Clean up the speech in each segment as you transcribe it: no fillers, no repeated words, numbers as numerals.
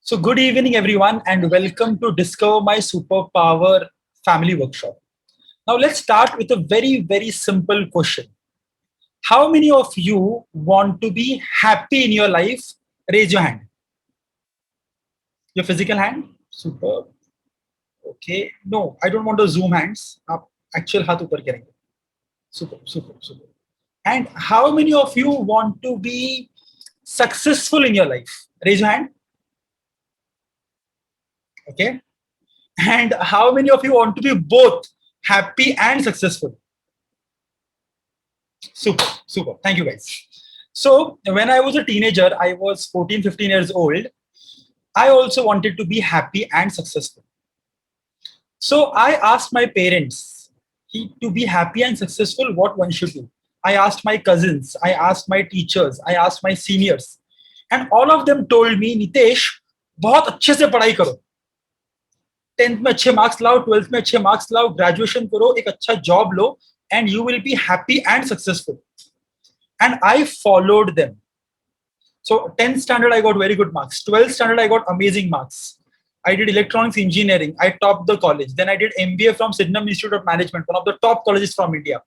So, good evening, everyone, and welcome to Discover My Superpower Family Workshop. Now, let's start with a very, very simple question. How many of you want to be happy in your life? Raise your hand. Your physical hand? Super. Okay. No, I don't want to zoom hands. आप actual हाथ ऊपर करेंगे. Super, super, super. And how many of you want to be successful in your life? Raise your hand. Okay. And how many of you want to be both happy and successful? Super, super. Thank you, guys. So, when I was a teenager, I was 14, 15 years old. I also wanted to be happy and successful. So, I asked my parents to be happy and successful, what one should do. I asked my cousins, I asked my teachers, I asked my seniors, and all of them told me, Nitesh, बहुत अच्छे से पढ़ाई करो. 10th में अच्छे marks लाओ, 12th में अच्छे मार्क्स लाओ, ग्रेजुएशन करो, एक अच्छा job low, and you will be happy and successful. And I followed them. So 10th standard, I got very good marks. 12th standard, I got amazing marks. I did electronics engineering. I topped the college. Then I did MBA from Sydenham Institute of Management, one of the top colleges from India,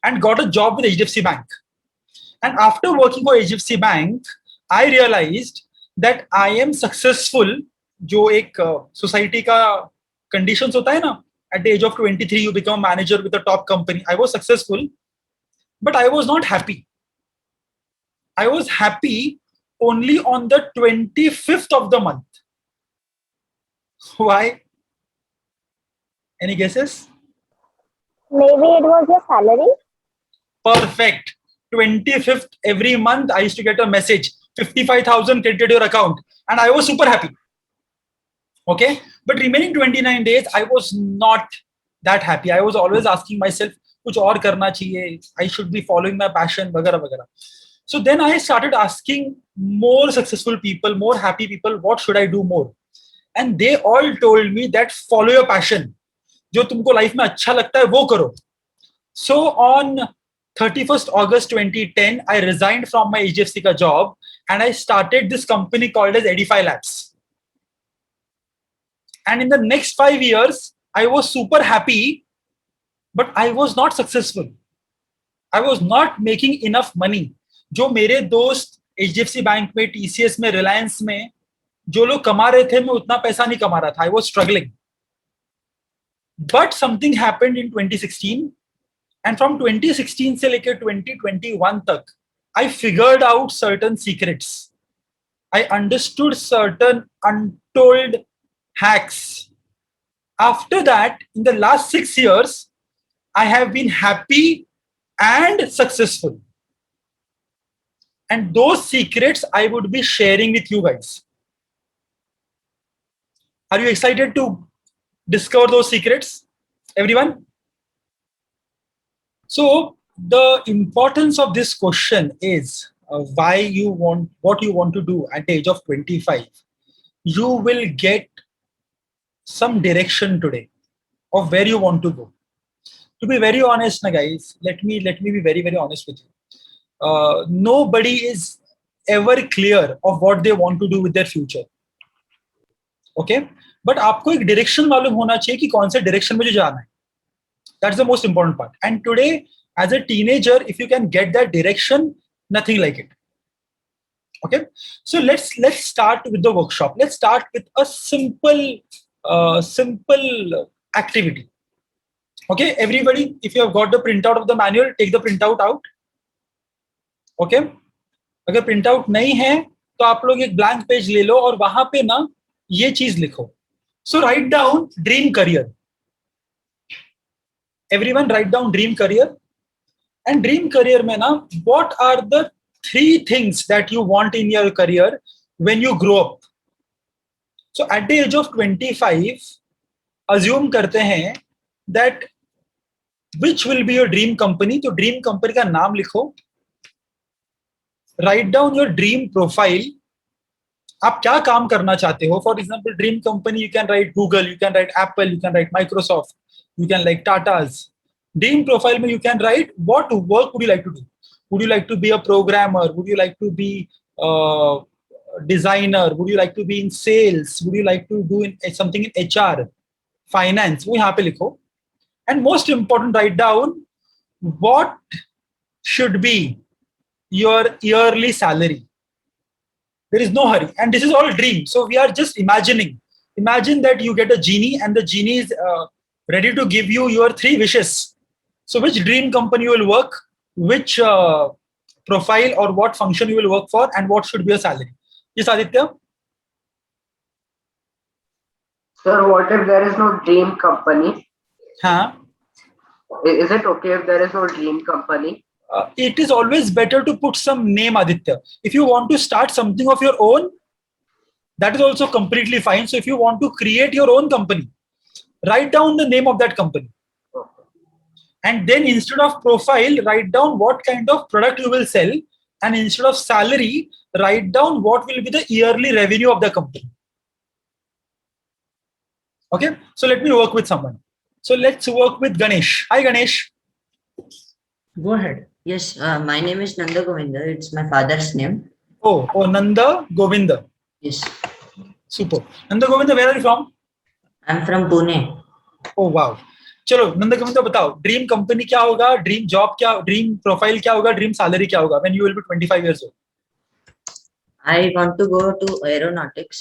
and got a job with HDFC Bank. And after working for HDFC Bank, I realized that I am successful. जो एक society का conditions होता है ना, at the age of 23, you become a manager with a top company. I was successful, but I was not happy. I was happy only on the 25th of the month. Why? Any guesses? Maybe it was your salary. Perfect. 25th every month, I used to get a message, 55,000 credited your account. And I was super happy. Okay. But remaining 29 days, I was not that happy. I was always asking myself, कुछ और करना चाहिए. I should be following my passion, वगैरह वगैरह. So then I started asking more successful people, more happy people, what should I do more? And they all told me that follow your passion. जो तुमको life में अच्छा लगता है वो करो. So on 31st August 2010, I resigned from my HDFC ka job and I started this company called as Edify Labs. And in the next 5 years, I was super happy, but I was not successful. I was not making enough money. जो मेरे दोस्त HDFC bank में, TCS में, Reliance में जो लोग कमा रहे थे, मैं उतना पैसा नहीं कमा रहा था. I was struggling. But something happened in 2016, and from 2016 से लेकर 2021 तक, I figured out certain secrets. I understood certain untold hacks. After that, in the last 6 years, I have been happy and successful. And those secrets I would be sharing with you guys. Are you excited to discover those secrets, everyone? So the importance of this question is what you want to do at the age of 25. You will get some direction today of where you want to go. To be very honest, guys, let me be very, very honest with you. Nobody is ever clear of what they want to do with their future. Okay? But आपको एक direction मालूम होना चाहिए कि कौन से direction में जाना है. That's the most important part. And today, as a teenager, if you can get that direction, nothing like it. Okay? So let's start with the workshop. Let's start with a simple activity. Okay, everybody, if you have got the printout of the manual, take the printout out. Okay? अगर printout नहीं है तो आप लोग एक blank page ले लो और वहां पे ना ये चीज लिखो. So write down dream career. Everyone write down dream career. And dream career में ना, what are the 3 things that you want in your career when you grow up? So at the age of 25, assume करते हैं that which will be your dream company. तो dream company का नाम लिखो. Write down your dream profile. आप क्या काम करना चाहते हो? For example, dream company, you can write Google, you can write Apple, you can write Microsoft, you can like Tata's. Dream profile में you can write what work would you like to do? Would you like to be a programmer? Would you like to be designer? Would you like to be in sales? Would you like to do something in HR, finance? वो यहाँ पे लिखो. And most important, write down what should be your yearly salary. There is no hurry, and this is all dream. So we are just imagining. Imagine that you get a genie, and the genie is ready to give you your 3 wishes. So which dream company you will work, which profile or what function you will work for, and what should be your salary. Yes, Aditya? Sir, what if there is no dream company? Huh? Is it okay if there is no dream company? It is always better to put some name, Aditya. If you want to start something of your own, that is also completely fine. So if you want to create your own company, write down the name of that company. And then instead of profile, write down what kind of product you will sell. And instead of salary, write down what will be the yearly revenue of the company. Okay, so let me work with someone. So let's work with Ganesh. Hi, Ganesh. Go ahead. Yes, my name is Nanda Govinda. It's my father's name. Oh, Nanda Govinda. Yes, Super. Nanda Govinda, where are you from? I'm from Pune. Oh, wow. चलो नंदा गोविंदा बताओ dream company क्या होगा dream job क्या dream profile क्या होगा dream salary क्या होगा when you will be 25 years old. I want to go to aeronautics.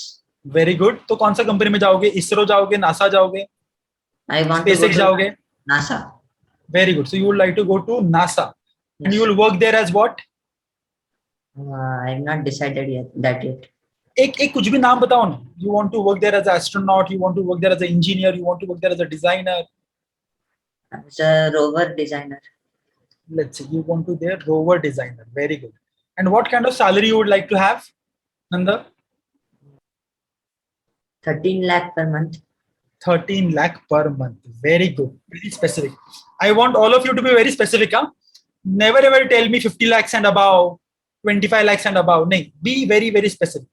Very good. तो कौन सा कंपनी में जाओगे इसरो जाओगे नासा जाओगे I want to go SpaceX to जाओगे NASA. Very good. So you would like to go to NASA and you will work there as what. I've not decided yet. एक कुछ भी नाम बताओ ना. You want to work there as astronaut you want to work there as a engineer you want to work there as a designer. As a rover designer. Let's say you want to there rover designer. Very good. And what kind of salary you would like to have, Nanda? 13 lakh per month. 13 lakh per month. Very good. Very specific. I want all of you to be very specific. Huh? Never ever tell me 50 lakhs and above, 25 lakhs and above. No, be very, very specific.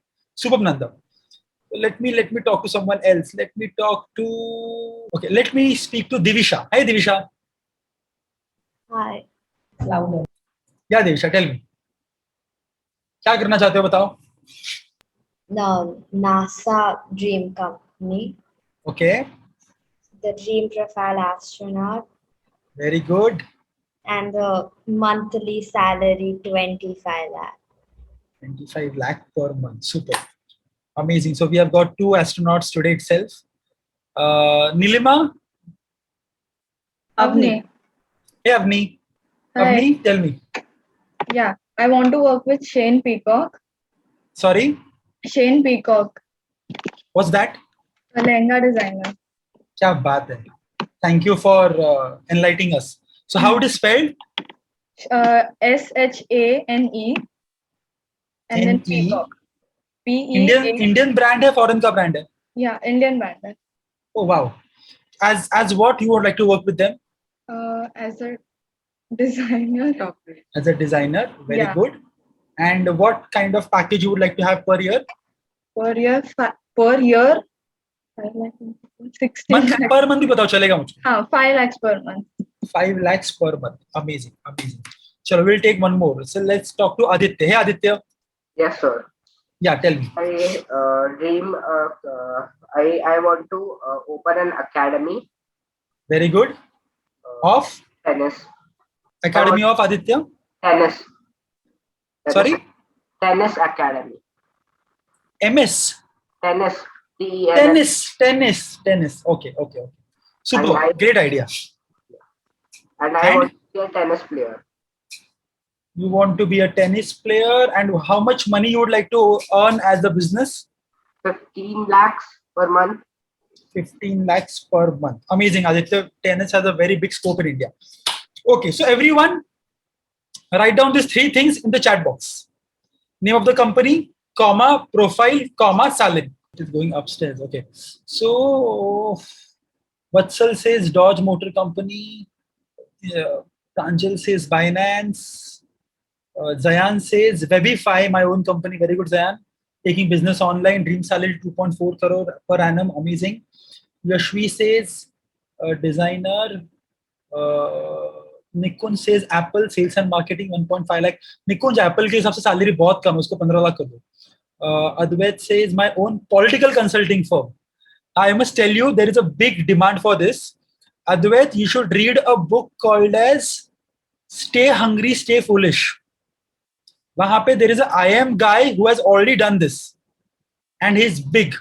Super Nanda. Let me talk to someone else. Let me speak to Divisha. Hi Divisha. Hi. Louder. Yeah Divisha, tell me. क्या करना चाहते हो बताओ. The NASA dream company. Okay. The dream profile astronaut. Very good. And the monthly salary 25 lakh. 25 lakh per month. Super. Amazing. So we have got 2 astronauts today itself. Nilima. Avni. Hey Avni. Hi. Avni, tell me. Yeah, I want to work with Shane Peacock. Sorry, Shane Peacock, what's that? a lehenga designer. क्या बात है. Thank you for enlightening us. So how it is spelled? SHANE and then NE. Peacock. Indian brand है foreign का brand है. Yeah, Indian band. Oh wow. As what you would like to work with them? As a designer. As a designer. Very Yeah. good. And what kind of package you would like to have per year? Per year, 16 Month lakhs. per month भी बताओ चलेगा मुझे. 5 lakhs per month. 5 lakhs per month. Amazing. Chalo, we'll take one more. So let's talk to Aditya. Hey Aditya. Yes, sir. Yeah, tell me. I want to open an academy. Very good. Of Tennis. Academy of Aditya. Tennis. Sorry. Tennis academy. MS. Tennis. TENS. Tennis. Okay. Super. And Great idea. And I want to be a tennis player. You want to be a tennis player, and how much money you would like to earn as a business? 15 lakhs per month. 15 lakhs per month. Amazing, Aditya. Tennis has a very big scope in India. Okay, so everyone, write down these 3 things in the chat box. Name of the company, comma, profile, comma, salary. It is going upstairs. Okay. So, Vatsal says Dodge Motor Company. Pranjal says Binance. Zayan says Webify, my own company. Very good, Zayan. Taking business online. Dream salary 2.4 crore per annum. Amazing. Yashvi says designer. Nikun says Apple sales and marketing 1.5 lakh. Nikun, Apple के हिसाब से salary बहुत कम है, उसको 15 लाख कर दो. Advait says my own political consulting firm. I must tell you, there is a big demand for this. Advait, you should read a book called as Stay Hungry, Stay Foolish. Wahan pe there is a IM guy who has already done this, and he's big.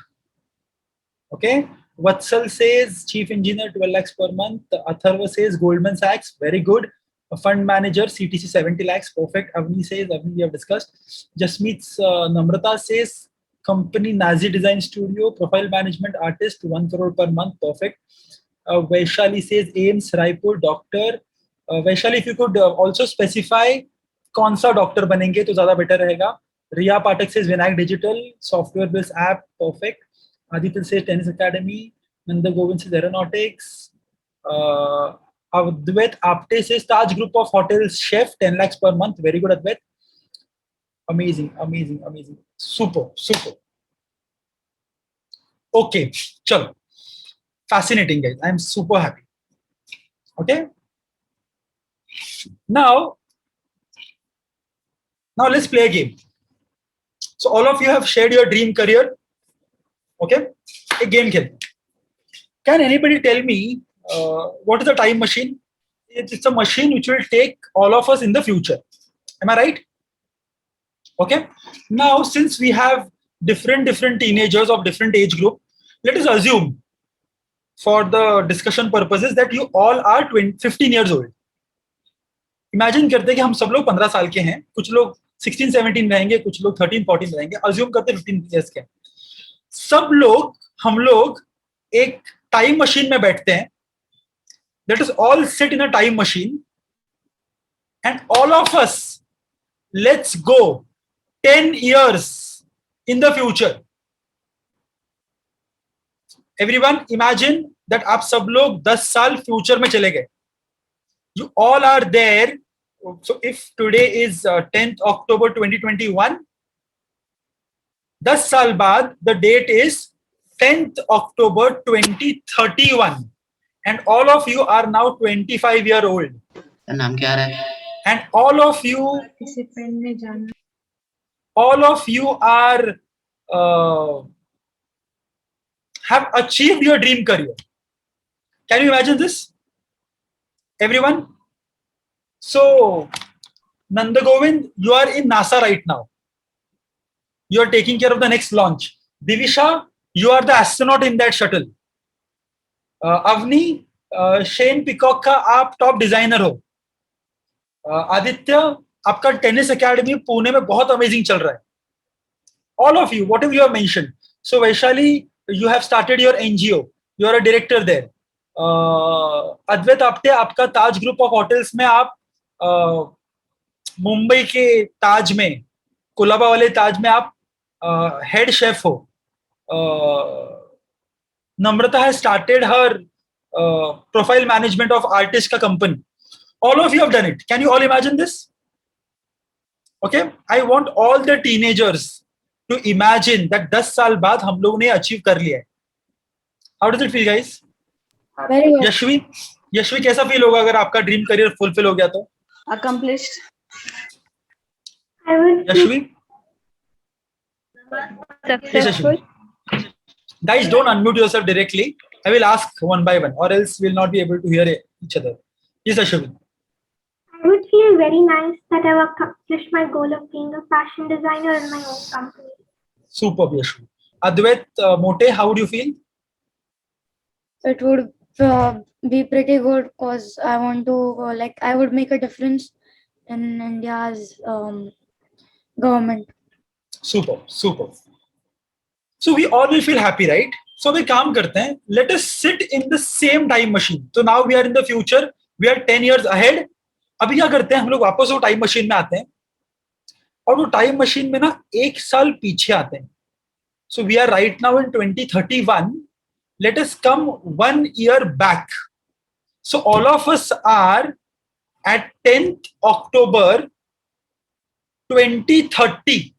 Okay. Vatsal says chief engineer 12 lakhs per month. Atharva says Goldman Sachs, very good. A fund manager CTC 70 lakhs, perfect. Avni says, Avni we have discussed. Jasmeet Namrata says company Nazi Design Studio, profile management artist, 1 crore per month, perfect. Vaishali says AIMS Raipur, doctor. Vaishali, if you could also specify कौन सा doctor बनेंगे तो ज्यादा better रहेगा. रिया पाठक says Vinayak Digital, software based app, perfect. Aditya says Tennis Academy. Nanda Govind says aeronautics. Advait Apte says Taj Group of Hotels chef, 10 lakhs per month. Very good, Advait. Amazing, amazing, amazing. Super, super. Okay, chalo. Fascinating, guys. I'm super happy. Okay. Now let's play a game. So all of you have shared your dream career. Okay. A game खेलते हैं. Can anybody tell me what is a time machine? It's a machine which will take all of us in the future. Am I right? Okay. Now, since we have different teenagers of different age group, let us assume for the discussion purposes that you all are 15 years old. Imagine करते हैं कि हम सब लोग 15 साल के हैं, कुछ लोग 16-17 रहेंगे, कुछ लोग 13-14 रहेंगे. Assume करते 15 years के. हम लोग एक टाइम मशीन में बैठते हैं. Let us all sit in a time machine and all of us, let's go 10 years in the future. Everyone imagine that आप सब लोग 10 साल फ्यूचर में चले गए. You all are there. So if today is 10th October 2021, 10 साल बाद the date is 10th October 2031. And all of you are now 25-year-old. नाम क्या आ रहा है? And all of you are have achieved your dream career. Can you imagine this? Everyone? So, Nanda Govind, you are in NASA right now. You are taking care of the next launch. Divisha, you are the astronaut in that shuttle. Avni, Shane Peacock का आप top designer हो. आदित्य, आपका tennis academy Pune में बहुत amazing चल रहा है. All of you, whatever you have mentioned. So Vaishali, you have started your NGO. You are a director there. Advait Apte, आपका ताज ग्रुप ऑफ होटल्स में आप मुंबई के ताज में, कोलाबा वाले ताज में आप हेड शेफ हो. Namrata has started her profile management of artist ka company. All of you have done it. Can you all imagine this? Okay. I want all the teenagers to imagine that 10 साल बाद हम लोग ने achieve कर लिया है. How does it feel, guys? Very good. Yashvi कैसा feel होगा अगर आपका ड्रीम करियर फुलफिल हो गया तो? Accomplished. I would Yashvi? Successful. Guys, don't unmute yourself directly. I will ask one by one, or else we'll not be able to hear each other. Yes, Ashwin. I would feel very nice that I've accomplished my goal of being a fashion designer in my own company. Superb, Yashvi. Advait Mote, how would you feel? It would be pretty good because I want to I would make a difference in India's government. Superb. So we all will feel happy, right? So we काम करते हैं. Let us sit in the same time machine. So now we are in the future. We are 10 years ahead. अभी क्या करते हैं हम लोग वापस वो टाइम मशीन में आते हैं और वो टाइम मशीन में ना 1 साल पीछे आते हैं. So we are right now in 2031. Let us come 1 year back. So all of us are at 10th October 2030.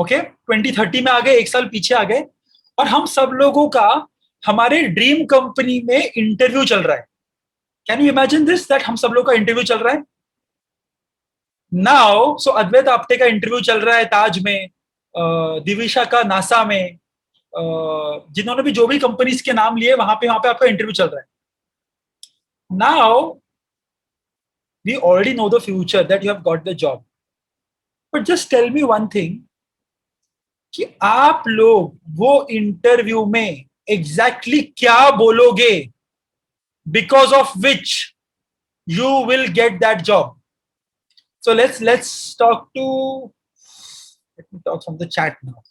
Okay 2030 में आ गए, 1 साल पीछे आ गए और हम सब लोगों का हमारे ड्रीम कंपनी में इंटरव्यू चल रहा है. Can you imagine this that हम सब लोग का इंटरव्यू चल रहा है? नाउ सो अद्वैत आपटे का इंटरव्यू चल रहा है ताज में, दिविशा का नासा में, जिन्होंने भी जो भी कंपनीज के नाम लिए वहां पे आपका इंटरव्यू चल रहा है. Now we already know the future that you have got the job, but just tell me one thing कि आप लोग वो इंटरव्यू में एग्जैक्टली क्या बोलोगे because of which you will get that job. So let's talk to, let me talk from the chat now.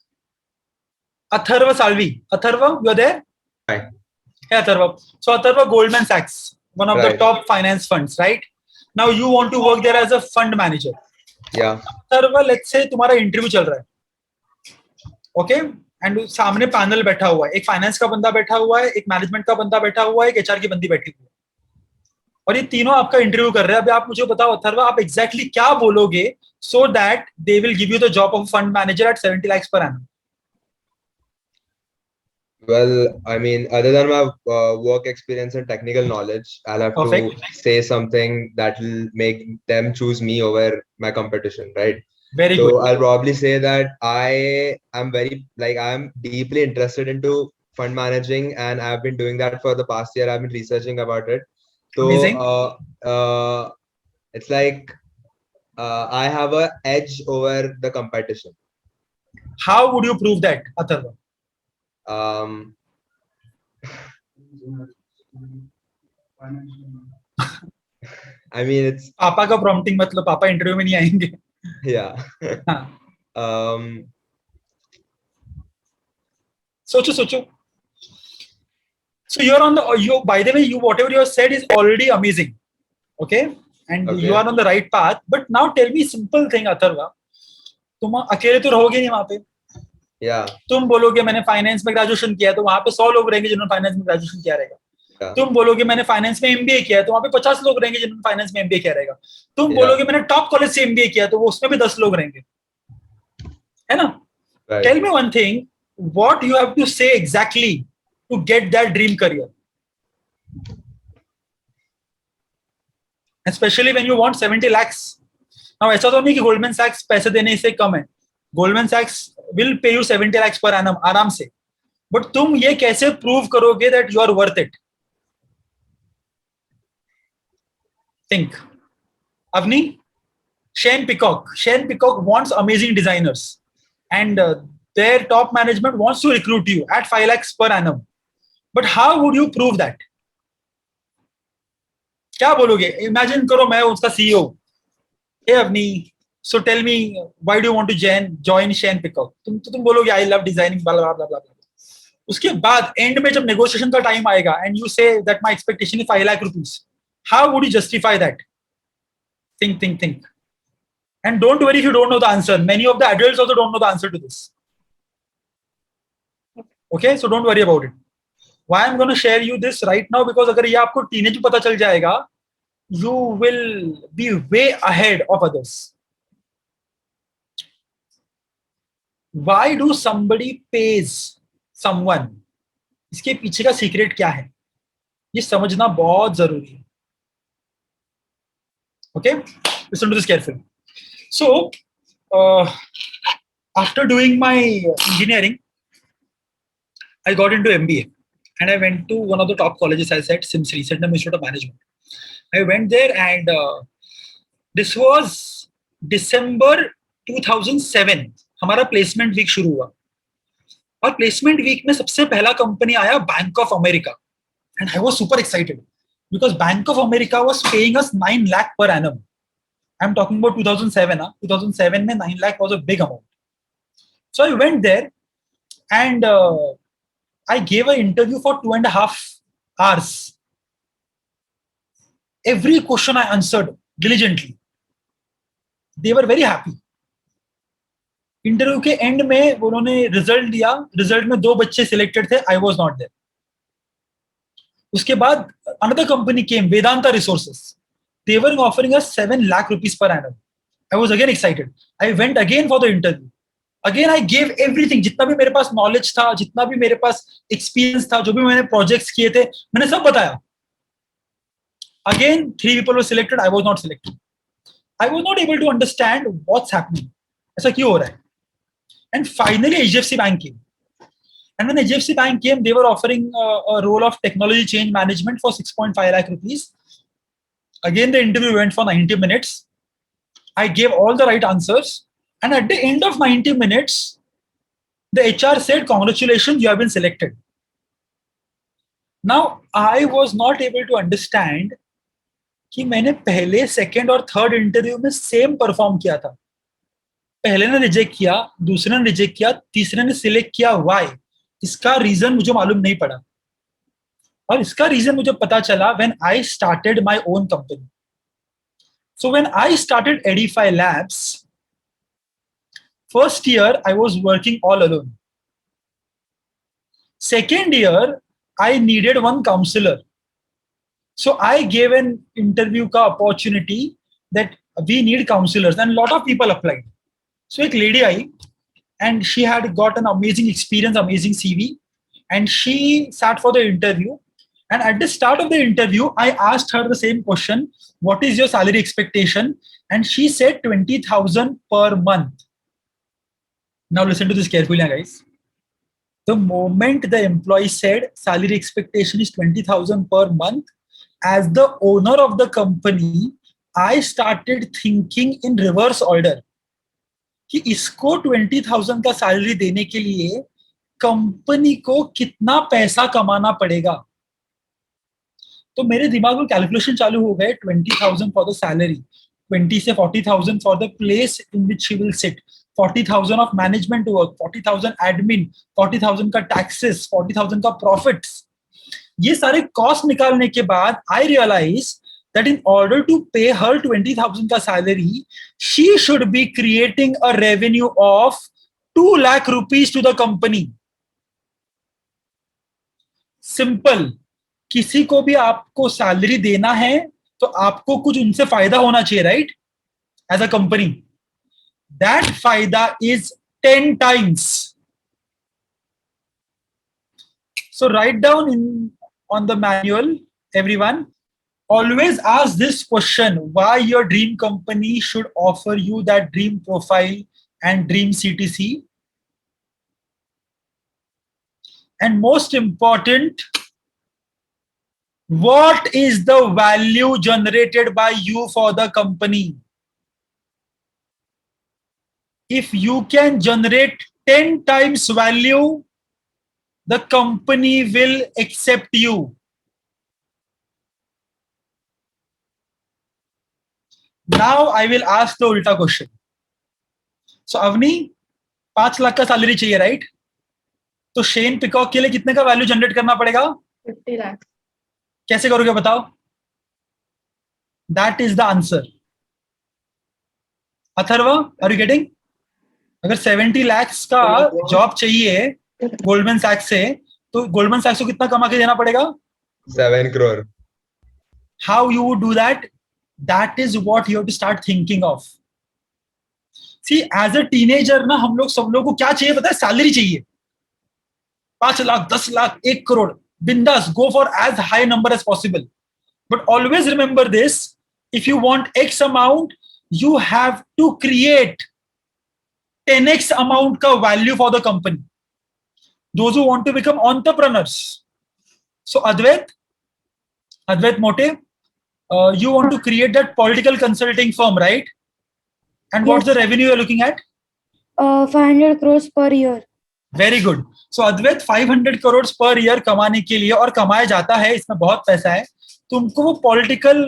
Atharva Salvi. Atharva, you're there? Hi. Hey Atharva. So Atharva, Goldman Sachs, one of the Right. top finance funds, right? Now you want to work there as a fund manager. Yeah. Atharva, let's say तुम्हारा interview चल रहा है, okay? And सामने panel बैठा हुआ है, एक finance का बंदा बैठा हुआ है, एक मैनेजमेंट का बंदा बैठा हुआ है, एक एचआर की बंदी बैठी हुई है, और ये तीनों आपका इंटरव्यू कर रहे हैं. अभी आप मुझे बताओ अथर्वा, आप एग्जैक्टली क्या बोलोगे so that they will give you the job of fund manager eight 70 lakhs per annum? Well, I mean, other than my work experience and technical knowledge, I'll have Perfect. to say something that will make them choose me over my competition, right? Very So good. I'll probably say that I am deeply interested into fund managing, and I've been doing that for the past year. I've been researching about it. So Amazing. it's like I have a edge over the competition. How would you prove that, Atharva? I mean, it's पापा का prompting मतलब पापा interview में नहीं आएंगे. yeah. हाँ. सोचो. So you're on the, by the way, whatever you have said is already amazing, okay, and Okay. you are on the right path. But now tell me simple thing, Atharva, तुम अकेले तो रहोगे नहीं वहां पे. Yeah. तुम बोलोगे मैंने फाइनेंस में ग्रेजुएशन किया है, तो वहां पे 100 लोग रहेंगे जिन्होंने फाइनेंस में ग्रेजुएशन किया रहेगा. Yeah. तुम बोलोगे मैंने फाइनेंस में एमबीए किया है, तो वहां पे 50 लोग रहेंगे जिन्होंने फाइनेंस में एमबीए किया रहेगा. तुम Yeah. बोलोगे मैंने टॉप कॉलेज से एमबीए किया, तो वो उसमें भी 10 लोग रहेंगे, है ना? Right. Tell me one thing, what you have to say exactly to get that dream career, especially when you want 70 lakhs. Now ऐसा तो नहीं कि गोल्डमैन सैक्स पैसे देने से कम है. गोल्डमैन सैक्स will pay you 70 lakhs per annum आराम से, बट तुम ये कैसे प्रूव करोगे that you are worth it? Think. Avni, Shane Peacock wants amazing designers, and their top management wants to recruit you at 5 lakhs per annum. But how would you prove that? क्या बोलोगे? Imagine करो मैं उसका CEO. Hey Avni, so tell me, why do you want to join Shane Peacock? तुम बोलोगे I love designing, blah blah blah blah blah. उसके बाद and में जब नेगोशिएशन का टाइम आएगा and you say that my expectation is 5 lakh rupees, how would you justify that? Think. And don't worry if you don't know the answer. Many of the adults also don't know the answer to this. Okay, so don't worry about it. Why I'm going to share you this right now, because अगर ये आपको teenage में पता चल जाएगा, you will be way ahead of others. Why do somebody pays someone? इसके पीछे का सीक्रेट क्या है, ये समझना बहुत जरूरी है. Okay, listen to this carefully. So after doing my engineering, I got into MBA, and I went to one of the top colleges. I said SIMSRI, Sydenham Institute of Management. I went there, and this was December 2007. हमारा placement week शुरू हुआ, और placement week में सबसे पहला company आया bank of America, and I was super excited because Bank of America was paying us 9 lakh per annum. I'm talking about 2007. 2007 mein 9 lakh was a big amount. So I went there, and I gave an interview for 2.5 hours. Every question I answered diligently. They were very happy. Interview के and में उन्होंने result दिया. Result में 2 बच्चे selected थे. I was not there. उसके बाद another company came, Vedanta Resources. They were offering us 7 lakh rupees per annum. I was again excited. I went again for the interview. Again I gave everything, जितना भी मेरे पास knowledge था, जितना भी मेरे पास experience था, जो भी मैंने projects किए थे, मैंने सब बताया. Again 3 people were selected. I was not selected. I was not able to understand what's happening. ऐसा क्यों हो रहा है? And finally, HDFC Bank came. And when HDFC Bank came, they were offering a role of technology change management for 6.5 lakh rupees. Again, the interview went for 90 minutes. I gave all the right answers. And at the end of 90 minutes, the HR said, congratulations, you have been selected. Now, I was not able to understand कि मैंने पहले, second और third interview में same perform किया था. पहले ने reject किया, दूसरे ने रिजेक्ट किया, तीसरे ने सिलेक्ट किया. व्हाई? इसका रीजन मुझे मालूम नहीं पड़ा. और इसका रीजन मुझे पता चला when I started my own company. So when I started Edify Labs, first year I was working all alone. Second year I needed one counselor. So I gave an interview ka opportunity that we need counselors, and a lot of people applied. So एक lady I and she had got an amazing experience, amazing CV, and she sat for the interview. And at the start of the interview, I asked her the same question: what is your salary expectation? And she said 20,000 per month. Now listen to this carefully, guys. The moment the employee said salary expectation is 20,000 per month, as the owner of the company, I started thinking in reverse order कि इसको 20,000 का salary देने के लिए company को कितना पैसा कमाना पड़ेगा. तो मेरे दिमाग में कैलकुलेशन चालू हो गए. 20,000 फॉर द सैलरी, 20 से 40,000 for the place in which she will sit, 40,000 of management work, 40,000 admin, 40,000 का टैक्सेस, 40,000 का प्रॉफिट्स. ये सारे कॉस्ट निकालने के बाद आई realise that in order to pay her 20,000 ka salary, she should be creating a revenue of 2 lakh rupees to the company. Simple. किसी को भी आपको सैलरी देना है तो आपको कुछ उनसे फायदा होना चाहिए, right? As a company. That फायदा is 10 times. So write down on the manual, everyone. Always ask this question: why your dream company should offer you that dream profile and dream CTC. And most important, what is the value generated by you for the company? If you can generate 10 times value, the company will accept you. Now I will ask the ulta question. So Avni, 5 lakh का salary चाहिए, right? तो Shane peacock के लिए कितने का value generate करना पड़ेगा? 50 लाख. कैसे करोगे बताओ? That is the answer. Atharva, are you getting? अगर 70 lakhs का जॉब चाहिए गोल्डमैन सैक्स से, तो गोल्डमैन सैक्स को कितना कमा के देना पड़ेगा? 7 crore. How you would do that? That is what you have to start thinking of. See, as a teenager ना, हम लोग सब लोगों को क्या चाहिए पता है? सैलरी चाहिए. 5 lakh, 10 lakh, 1 crore. Bindas, go for as high number as possible. But always remember this: if you want X amount, you have to create 10x amount का value for the company. Those who want to become entrepreneurs. So Advait Mote, you want to create that political consulting firm, right? And what's the revenue you're looking at? 500 crores per year. Very good. So Advait, 500 crores per year कमाने के लिए, और कमाया जाता है, इसमें बहुत पैसा है, तुमको वो पॉलिटिकल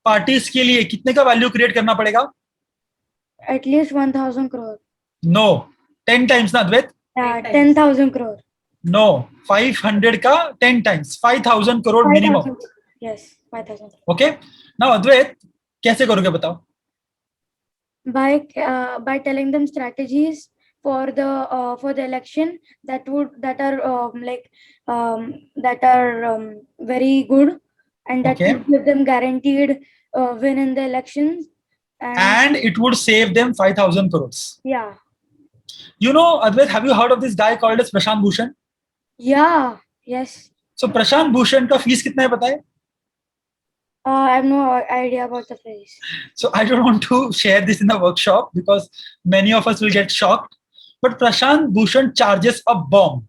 पार्टीज के लिए कितने का वैल्यू क्रिएट करना पड़ेगा? At least 1,000 crore. No, 10 times ना Advait? 10,000 crore. No, 500 का 10 times, 5,000 crore minimum. 5,000. Yes, 5,000. Okay. Now Advait, कैसे करोगे बताओ? By telling them strategies for the election that are very good, and that Okay. would give them guaranteed win in the elections, And it would save them 5,000 crores. yeah, You know, Advait, have you heard of this guy called as Prashant Bhushan? yeah, yes, So Prashant Bhushan का fees कितना है पता है? I have no idea about the phrase. So I don't want to share this in the workshop because many of us will get shocked. But Prashant Bhushan charges a bomb.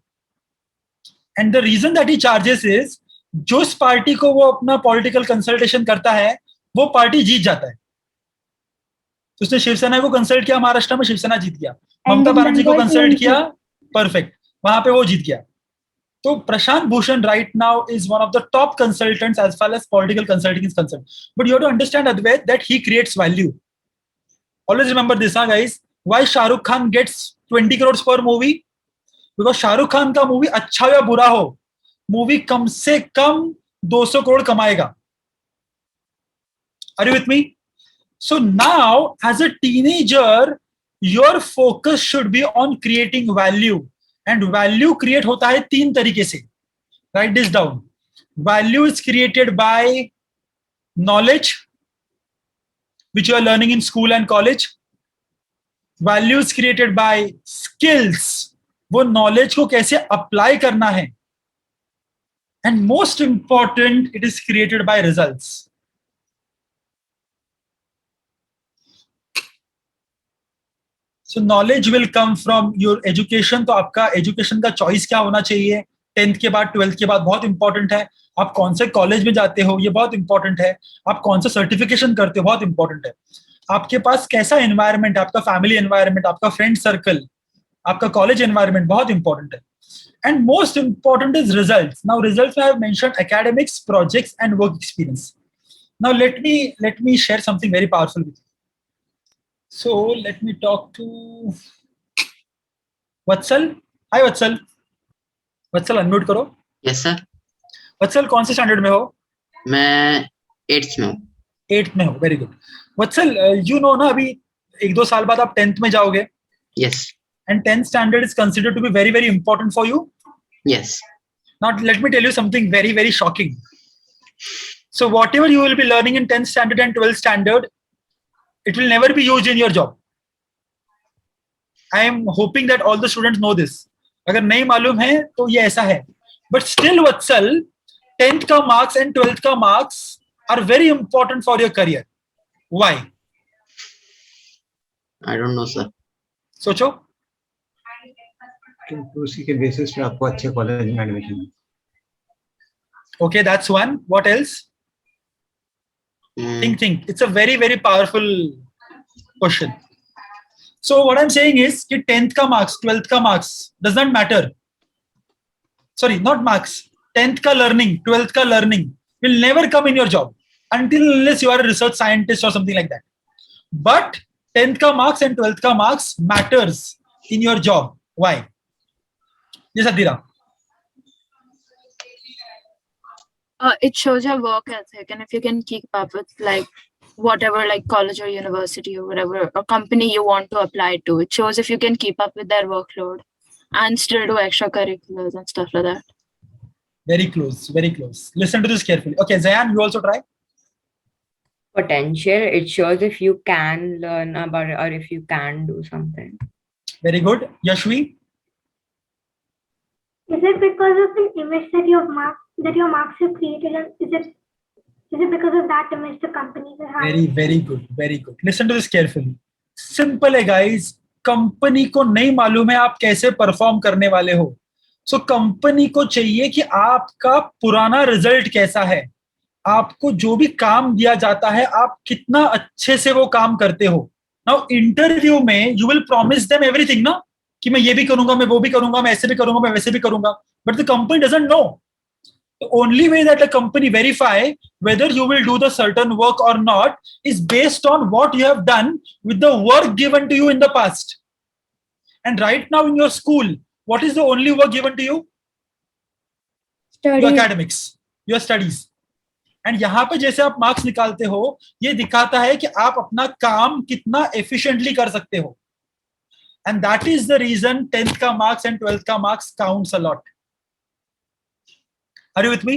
And the reason that he charges is, जिस party को वो अपना political consultation करता है वो party जीत जाता है. तो उसने शिवसेना को कंसल्ट किया, महाराष्ट्र में शिवसेना जीत गया. ममता बनर्जी को कंसल्ट किया, परफेक्ट, वहां पे वो जीत गया. तो Prashant Bhushan right now is one of the top consultants as far as political consulting is concerned. But you have to understand, Advait, that he creates value. Always remember this, guys. Why Shah Rukh Khan gets 20 crores per movie? Because Shah Rukh Khan का movie अच्छा या बुरा हो, movie कम से कम 200 करोड़ कमाएगा. Are you with me? So now, as a teenager, your focus should be on creating value. And value create होता है 3 तरीके से. Write this down. Value is created by knowledge, which you are learning in school and college. Value is created by skills. वो knowledge को कैसे apply करना है. And most important, it is created by results. So knowledge will come from your education. तो आपका education का choice क्या होना चाहिए? 10th के बाद 12th के बाद बहुत important है. आप कौन से कॉलेज में जाते हो ये बहुत इंपॉर्टेंट है. आप कौन सा सर्टिफिकेशन करते हो बहुत इंपॉर्टेंट है. आपके पास कैसा एनवायरनमेंट, आपका फैमिली एनवायरनमेंट, आपका फ्रेंड सर्कल, आपका कॉलेज एनवायरनमेंट बहुत इंपॉर्टेंट है. And most important is results. Now results में I have mentioned academics, projects and work experience. Now let me share something very powerful with you. So let me talk to Vatsal. Hi Vatsal. Vatsal unmute करो. Yes sir. Vatsal कौन से standard में हो? मैं 8th में हूँ. 8th में हो. Very good. Vatsal, you know ना, अभी 1-2 साल बाद आप 10th में जाओगे. Yes. And 10th standard is considered to be very very important for you. Yes. Now let me tell you something very very shocking. So whatever you will be learning in 10th standard and 12th standard, it will never be used in your job. I am hoping that all the students know this. अगर नहीं मालूम है तो ये ऐसा है. But still Vatsal, 10th का marks and 12th का marks are very important for your career. Why? I don't know sir. सोचो. क्योंकि उसी के बेसिस पे आपको अच्छे कॉलेज में admission. Okay, that's one. What else? Think. It's a very very powerful question. So what I'm saying is कि 10th का marks, 12th का marks does not matter. Sorry, not marks. 10th का learning, 12th का learning will never come in your job unless you are a research scientist or something like that. But 10th का marks and 12th का marks matters in your job. Why? Yes, Adira. It shows your work ethic, and if you can keep up with like whatever, like college or university or whatever, or company you want to apply to, it shows if you can keep up with their workload and still do extracurriculars and stuff like that. Very close, very close. Listen to this carefully. Okay, Zayan, you also try. Potential, it shows if you can learn about it or if you can do something. Very good. Yashvi? Is it because of the image that your marks have created, and is it because of that image the companies are having? Very good, very good. Listen to this carefully. Simple है guys. Company को नहीं मालूम है आप कैसे perform करने वाले हो. सो कंपनी को चाहिए कि आपका पुराना रिजल्ट कैसा है, आपको जो भी काम दिया जाता है आप कितना अच्छे से वो काम करते हो. नाउ इंटरव्यू में you will promise them everything ना, कि मैं ये भी करूंगा, मैं वो भी करूंगा, मैं ऐसे भी करूंगा, मैं वैसे भी करूंगा. But the company doesn't know. The only way that a company verify whether you will do the certain work or not is based on what you have done with the work given to you in the past. And right now in your school, what is the only work given to you? Studies. Your academics, your studies. And यहाँ पे जैसे आप marks निकालते हो, ये दिखाता है कि आप अपना काम कितना efficiently कर सकते हो. And that is the reason 10th का marks and 12th का marks counts a lot. Are you with me?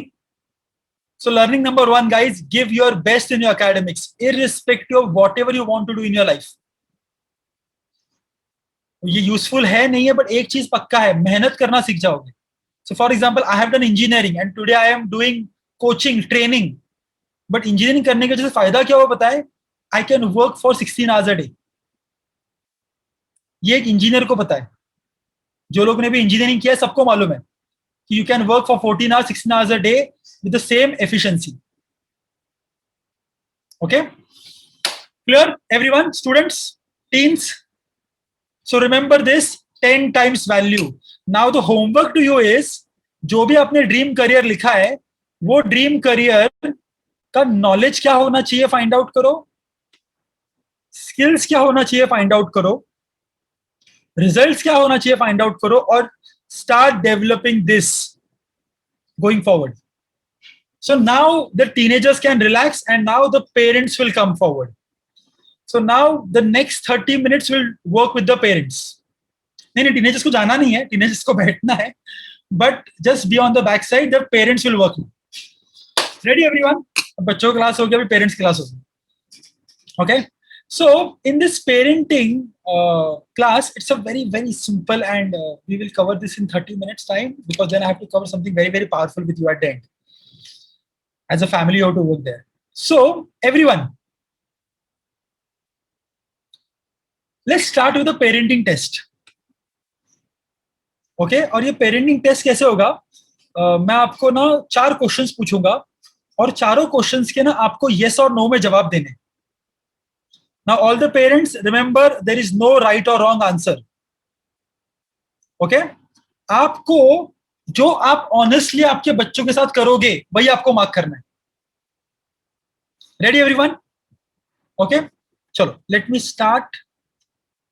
So learning number 1, guys, give your best in your academics, irrespective of whatever you want to do in your life. ये useful है नहीं है, but एक चीज पक्का है, मेहनत करना सीख जाओगे. So for example, I have done engineering and today I am doing coaching, training. But engineering करने के वजह से फायदा क्या हुआ पता है? I can work for 16 hours a day. ये एक इंजीनियर को पता है. जो लोग ने भी इंजीनियरिंग किया है सबको मालूम है कि you can work for 14 hours 16 hours a day with the same efficiency. Okay, clear everyone, students, teens? So remember this 10 times value. Now the homework to you is, जो भी आपने ड्रीम करियर लिखा है वो ड्रीम करियर का knowledge क्या होना चाहिए फाइंड आउट करो, स्किल्स क्या होना चाहिए फाइंड आउट करो, रिजल्ट्स क्या होना चाहिए फाइंड आउट करो, और start developing this going forward. So now the teenagers can relax and now the parents will come forward. So now the next 30 minutes will work with the parents. नहीं, teenagers को जाना नहीं है, teenagers को बैठना है, but just be on the back side, the parents will work. Ready everyone? बच्चों class हो गया, अभी parents क्लास होगी. Okay? So in this parenting class, it's a very, very simple and we will cover this in 30 minutes time because then I have to cover something very, very powerful with you at the end. As a family, you have to work there. So, everyone, let's start with the parenting test. Okay? और ये parenting test कैसे होगा? मैं आपको ना 4 questions पूछूंगा और चारों क्वेश्चंस के ना आपको yes और no में जवाब देने. Now, all the parents, remember, there is no right or wrong answer. Okay? आपको जो आप ऑनेस्टली आपके बच्चों के साथ करोगे वही आपको मार्क करना है. Ready everyone? ओके, चलो let me start.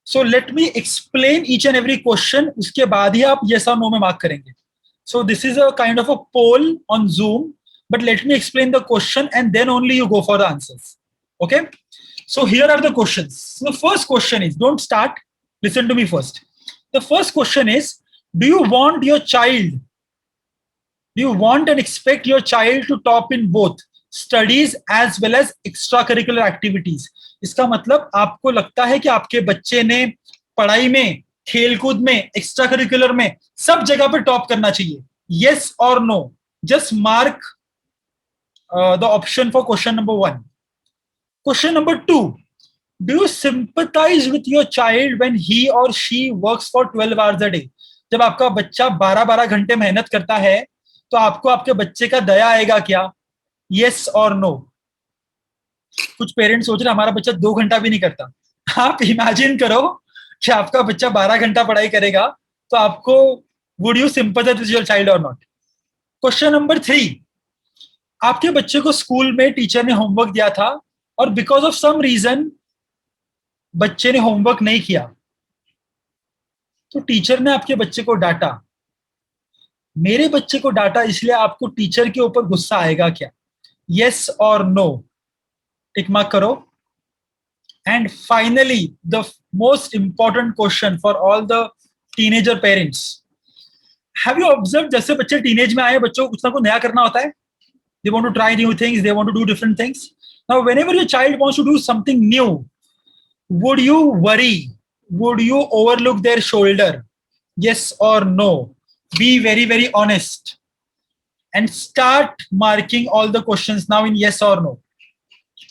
So let me explain each and every question, उसके बाद ही आप यस और नो में मार्क करेंगे. So this is a kind of a poll on Zoom, but let me explain the question and then only you go for the answers. Okay, so here are the questions. The first question is, don't start, listen to me first. The first question is, do you want your child, do you want and expect your child to top in both studies as well as extracurricular activities? इसका मतलब आपको लगता है कि आपके बच्चे ने पढ़ाई में, खेलकूद में, एक्स्ट्रा करिकुलर में सब जगह पर टॉप करना चाहिए. yes or no? just mark the option for question number 1. Question number 2, do you sympathize with your child when he or she works for 12 hours a day? जब आपका बच्चा 12 घंटे मेहनत करता है तो आपको आपके बच्चे का दया आएगा क्या? यस और नो? कुछ पेरेंट्स सोच रहे हमारा बच्चा 2 घंटा भी नहीं करता. आप इमेजिन करो कि आपका बच्चा 12 घंटा पढ़ाई करेगा तो आपको, would you sympathise with your child और नॉट? क्वेश्चन नंबर 3, आपके बच्चे को स्कूल में टीचर ने होमवर्क दिया था और बिकॉज ऑफ सम रीजन बच्चे ने होमवर्क नहीं किया, तो टीचर ने आपके बच्चे को डांटा. मेरे बच्चे को डांटा इसलिए आपको टिचर के ऊपर गुस्सा आएगा क्या? यस और नो? टिक मार्क करो. And finally the most important question for all the teenager parents, have you observe, जैसे बच्चे टीनेज में आए, बच्चों को कुछ ना कुछ नया करना होता है. They want to try new things, they want to do different things. Now whenever your child wants to do something new, would you worry, would you overlook their shoulder? Yes और no? Be very, very honest and start marking all the questions now in yes or no.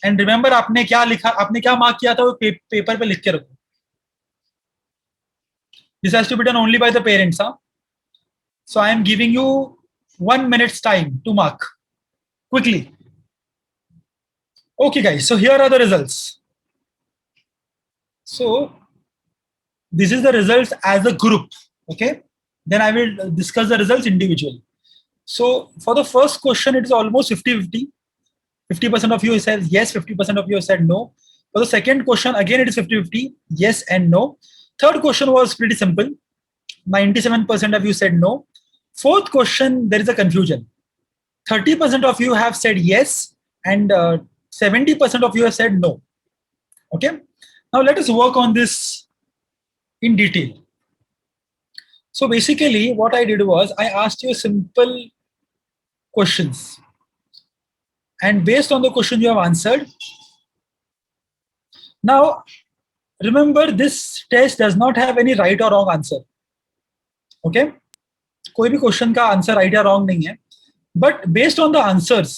And remember, आपने क्या लिखा, आपने क्या mark किया था वो paper पे लिख के रखो. This has to be done only by the parents, huh? So I am giving you 1 minute's time to mark quickly. Okay, guys. So here are the results. So this is the results as a group. Okay. Then I will discuss the results individually. So for the first question, it is almost 50-50. 50% of you said yes, 50% of you said no. For the second question, again it is 50-50, yes and no. Third question was pretty simple. 97% of you said no. Fourth question, there is a confusion. 30% of you have said yes and 70% of you have said no. Okay. Now let us work on this in detail. So basically what I did was I asked you simple questions, and based on the question you have answered. Now remember, this test does not have any right or wrong answer. Okay, कोई भी question का answer right या wrong नहीं है, but based on the answers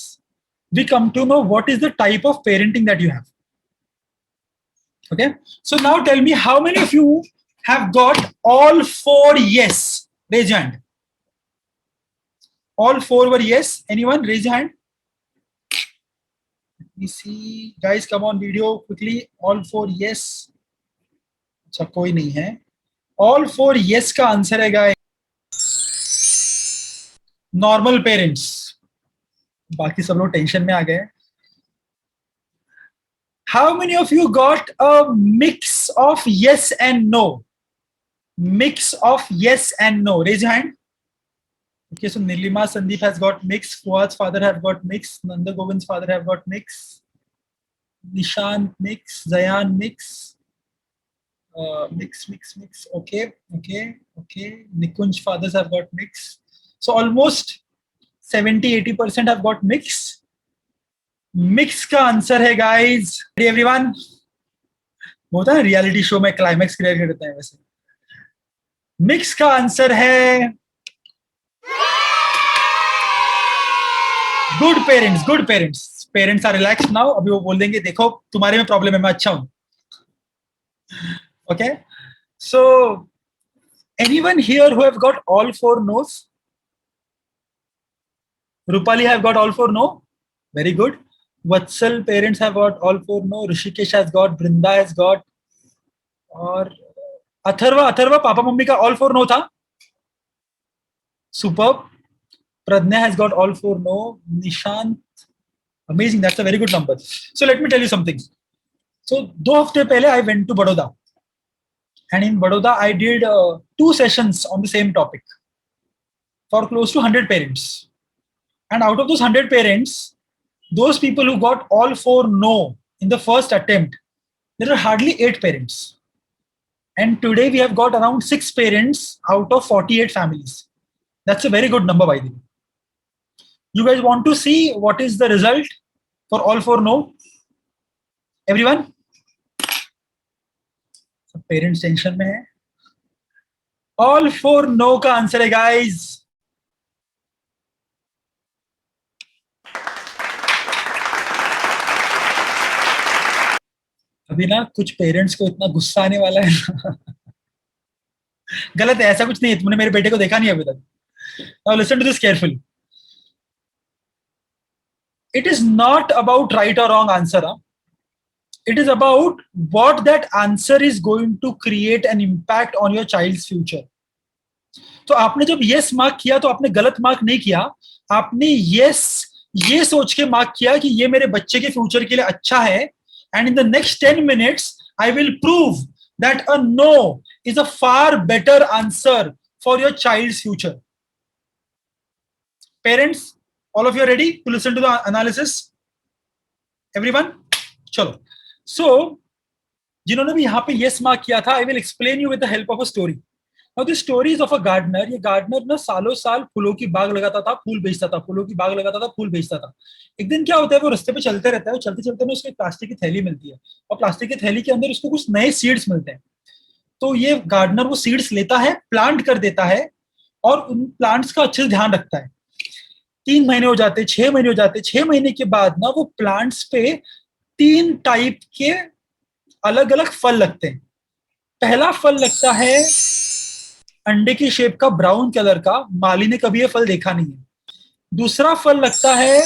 we come to know what is the type of parenting that you have. Okay, so now tell me, how many of you have got all 4 yes? Raise your hand. All 4 were yes. Anyone? Raise your hand. Let me see. Guys, come on video quickly. All 4 yes. अच्छा कोई नहीं है. All 4 yes का answer है guys. Normal parents. बाकी सब लोग tension में आ गए. How many of you got a mix of yes and no? Mix of yes and no. Raise your hand. Okay, so Nilima Sandeep has got mix. Fuad's father have got mix. Nanda Govind's father have got mix. Nishant mix. Zayan mix. Mix. Okay. Nikunj fathers have got mix. So almost 70-80% have got mix. Mix का answer है guys. Everyone, होता है reality show में climax clear कर देते हैं, वैसे mix का आंसर है good parents. Good parents. Parents are relax now. अभी वो बोल देंगे देखो तुम्हारे में प्रॉब्लम है, मैं अच्छा हूं. Okay, so anyone here who have got all 4 noes? Rupali have got all 4 no. Very good. Vatsal parents have got all 4 no. Rishikesh has got, Brinda has got, और अथर्वा पापा मम्मी का all 4 no था. Superb. Pradnya has got all 4 no. Nishant, amazing. That's a very good number. So let me tell you something. So 2 हफ्ते पहले I went to Baroda, and in Baroda I did 2 sessions on the same topic for close to 100 parents. And out of those 100 parents, those people who got all 4 no in the first attempt, there are hardly 8 parents. And today we have got around 6 parents out of 48 families. That's a very good number, by the way. You guys want to see what is the result for all 4 no? Everyone? So parents tension में है. All 4 no का answer है guys. अभी ना कुछ parents को इतना गुस्सा आने वाला है ना. गलत है, ऐसा कुछ नहीं है. तुमने मेरे बेटे को देखा नहीं अभी तक. Now listen to this carefully. It is not about right or wrong answer. It is about what that answer is going to create an impact on your child's future. तो आपने जब yes मार्क किया तो आपने गलत mark नहीं किया. आपने yes ये सोच के मार्क किया कि ये मेरे बच्चे के फ्यूचर के लिए अच्छा है. And in the next 10 minutes, I will prove that a no is a far better answer for your child's future. Parents, all of you are ready to listen to the analysis? Everyone? Chalo. So, जिन्होंने भी यहाँ पे yes mark किया था, I will explain you with the help of a story. Now this story is of a gardener. ये gardener ना सालों साल फूलों की बाग लगाता था, फूल बेचता था, फूलों की बाग लगाता था, फूल बेचता था. एक दिन क्या होता है, वो रास्ते पे चलते रहता है. वो चलते चलते ना उसको एक प्लास्टिक की थैली मिलती है, और प्लास्टिक की थैली के अंदर उसको कुछ नए सीड्स मिलते हैं. तो ये गार्डनर वो सीड्स लेता है, प्लांट कर देता है, और उन प्लांट्स का अच्छे से ध्यान रखता है. 3 महीने हो जाते, 6 महीने हो जाते. 6 महीने के बाद ना वो प्लांट्स पे 3 टाइप के अलग अलग फल लगते हैं. पहला फल लगता है अंडे की शेप का ब्राउन कलर का. माली ने कभी ये फल देखा नहीं है. दूसरा फल लगता है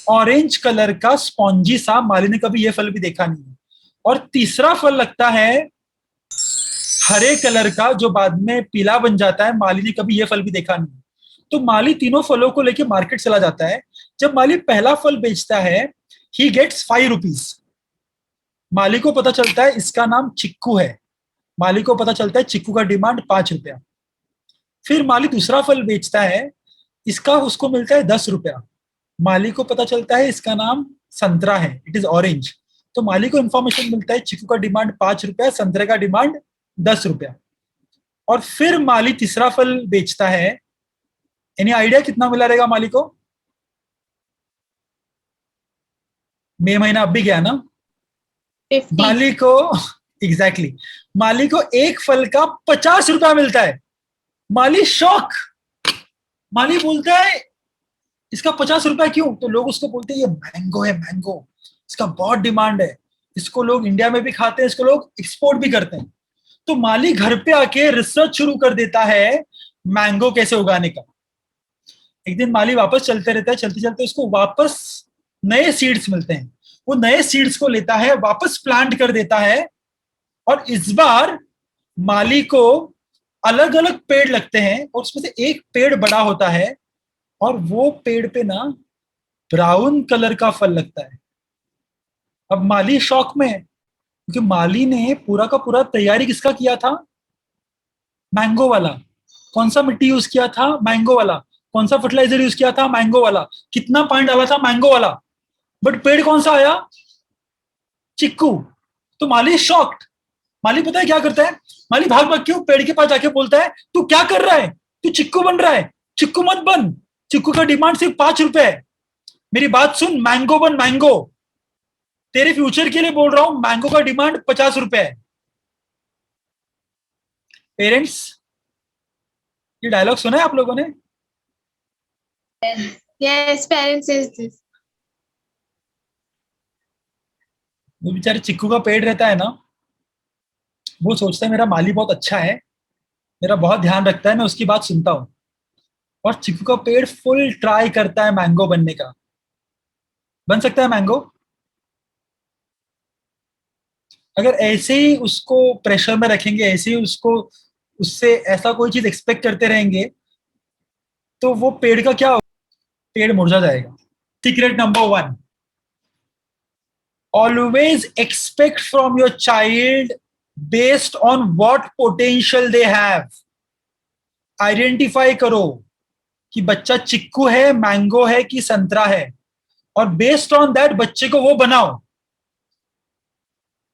ऑरेंज कलर का स्पॉन्जी सा. माली ने कभी ये फल भी देखा नहीं है. और तीसरा फल लगता है हरे कलर का, जो बाद में पीला बन जाता है. माली ने कभी ये फल भी देखा नहीं है. तो माली तीनों फलों को लेके मार्केट चला जाता है. जब माली पहला फल बेचता है, ही गेट्स 5 रुपीज. माली को पता चलता है इसका नाम चिक्कू है. माली को पता चलता है चिक्कू का डिमांड 5 रुपया. फिर माली दूसरा फल बेचता है, इसका उसको मिलता है 10 रुपया. माली को पता चलता है इसका नाम संतरा है, इट इज ऑरेंज. तो माली को इंफॉर्मेशन मिलता है चिक्कू का डिमांड 5 रुपया, संतरे का डिमांड 10 रुपया. और फिर माली तीसरा फल बेचता है. एनी आइडिया कितना मिला रहेगा माली को? मई महीना अब भी गया ना. 50. माली को एग्जैक्टली माली को एक फल का 50 रुपया मिलता है. माली शॉक. माली बोलता है इसका 50 रुपया क्यों? तो लोग उसको बोलते हैं ये मैंगो है, मैंगो, इसका बहुत डिमांड है, इसको लोग इंडिया में भी खाते हैं, इसको लोग एक्सपोर्ट भी करते हैं। तो माली घर पे आके रिसर्च शुरू कर देता है मैंगो कैसे उगाने का। एक दिन माली वापस चलते रहता है, चलते चलते उसको वापस नए सीड्स मिलते हैं। वो नए सीड्स को लेता है, वापस प्लांट कर देता है, और इस बार माली को अलग अलग पेड़ लगते हैं, और उसमें से एक पेड़ बड़ा होता है, और वो पेड़ पे ना ब्राउन कलर का फल लगता है। अब माली शॉक में है, क्योंकि माली ने पूरा का पूरा तैयारी किसका किया था? मैंगो वाला। कौन सा मिट्टी यूज किया था? मैंगो वाला। कौन सा फर्टिलाइजर यूज किया था? मैंगो वाला। कितना पानी डाला था? मैंगो वाला। बट पेड़ कौन सा आया? चिक्कू। तो माली शॉक्ड। माली पता है क्या करता है? माली भाग भाग के पेड़ के पास जाके बोलता है, तू क्या कर रहा है? तू चिक्कू बन रहा है, चिक्कू मत बन, चिक्कू का डिमांड सिर्फ 5 रुपए है। मेरी बात सुन, मैंगो बन, मैंगो। तेरे फ्यूचर के लिए बोल रहा हूं, मैंगो का डिमांड 50 रुपए है। पेरेंट्स, ये डायलॉग सुना है आप लोगों ने? Yes, parents says this. वो बेचारे चिक्कू का पेड़ रहता है ना, वो सोचता है मेरा माली बहुत अच्छा है, मेरा बहुत ध्यान रखता है, मैं उसकी बात सुनता हूं। और चिक्कू का पेड़ फुल ट्राई करता है मैंगो बनने का। बन सकता है मैंगो? अगर ऐसे ही उसको प्रेशर में रखेंगे, ऐसे ही उसको उससे ऐसा कोई चीज एक्सपेक्ट करते रहेंगे, तो वो पेड़ का क्या होगा? पेड़ मुरझा जाएगा। Secret number 1, always expect from your child based on what potential they have. Identify करो कि बच्चा चिक्कू है, मैंगो है कि संतरा है, और बेस्ड ऑन दैट बच्चे को वो बनाओ।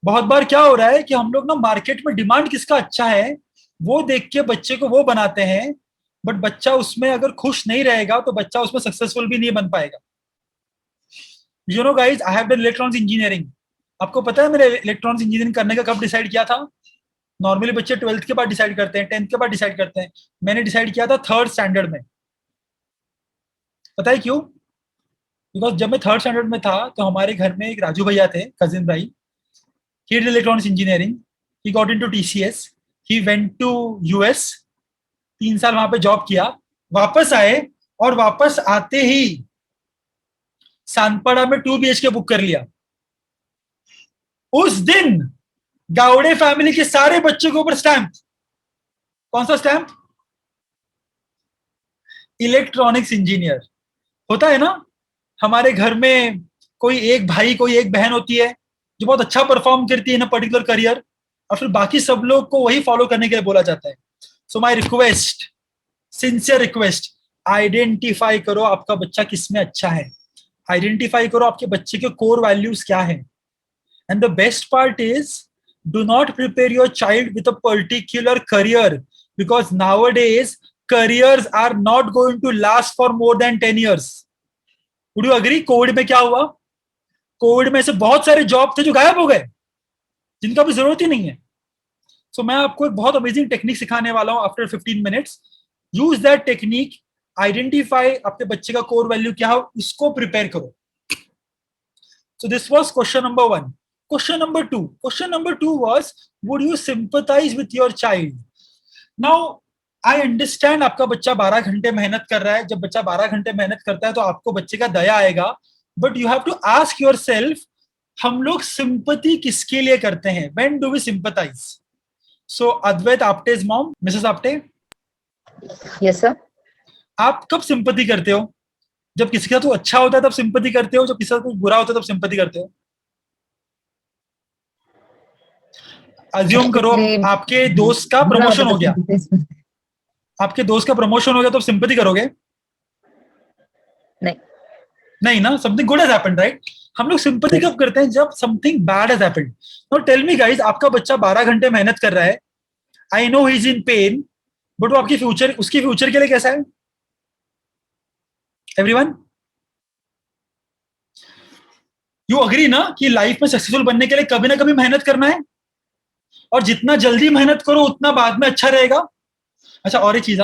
बहुत बार क्या हो रहा है कि हम लोग ना मार्केट में डिमांड किसका अच्छा है वो देख के बच्चे को वो बनाते हैं, बट बच्चा उसमें अगर खुश नहीं रहेगा तो बच्चा उसमें सक्सेसफुल भी नहीं बन पाएगा। You know guys, I have done electronics engineering. आपको पता है मैंने इलेक्ट्रॉनिक्स इंजीनियरिंग करने का कब डिसाइड किया था? नॉर्मली बच्चे 12th के बाद डिसाइड करते हैं, 10th के बाद डिसाइड करते हैं। मैंने डिसाइड किया था 3rd स्टैंडर्ड में। पता है क्यों? बिकॉज जब मैं 3rd स्टैंडर्ड में था तो हमारे घर में एक राजू भैया थे, कजिन भाई। He did electronics engineering. He got into TCS. He went to US. 3 साल वहां पे जॉब किया, वापस आए, और वापस आते ही सानपाड़ा में 2 BHK बुक कर लिया। उस दिन गावड़े फैमिली के सारे बच्चों के ऊपर स्टैंप। कौन सा स्टैंप? Electronics engineer. होता है ना, हमारे घर में कोई एक भाई, कोई एक बहन होती है जो बहुत अच्छा परफॉर्म करती है इन पर्टिकुलर करियर, और फिर बाकी सब लोग को वही फॉलो करने के लिए बोला जाता है। सो my request, sincere request, identify करो आपका बच्चा किसमें अच्छा है। आइडेंटिफाई करो आपके बच्चे के कोर वैल्यूज क्या है। And the best part is, do not prepare your child with a particular career, because nowadays careers are not going to last for more than 10 years. Would you agree? Covid में क्या हुआ? Covid में से बहुत सारे job थे जो गायब हो गए, जिनका भी जरूरत ही नहीं है। सो मैं आपको एक बहुत अमेजिंग टेक्निक सिखाने वाला हूं after 15 minutes. Use that technique, identify आपके बच्चे का कोर वैल्यू क्या है, उसको प्रिपेयर करो। So this was question number 1. Question number 2 was, would you sympathize with your child? Now I understand आपका बच्चा 12 घंटे मेहनत कर रहा है। जब बच्चा 12 घंटे मेहनत करता है तो आपको बच्चे का दया आएगा, but you have to ask yourself, हम लोग सिंपैथी किसके लिए करते हैं? When do we sympathize? So Advait Apte's mom, Mrs Apte, yes sir. आप कब सिंपैथी करते हो? जब किसी का तो अच्छा होता है तब सिंपैथी करते हो, जब किसी का कुछ बुरा होता है तब सिंपैथी करते हो? अज्यूम करो आपके दोस्त का प्रमोशन हो गया, आपके दोस्त का प्रमोशन हो गया तो सिंपैथी करोगे? नहीं ना, something good has happened, right? हम लोग सिंपैथी कब करते हैं? जब something bad has happened. Now tell me guys, आपका बच्चा 12 घंटे मेहनत कर रहा है, I know he is in pain, but वो आपकी फ्यूचर, उसके फ्यूचर के लिए कैसा है? एवरीवन, यू अग्री ना कि लाइफ में सक्सेसफुल बनने के लिए कभी ना कभी मेहनत करना है, और जितना जल्दी मेहनत करो उतना बाद में अच्छा रहेगा। अच्छा, और एक चीज,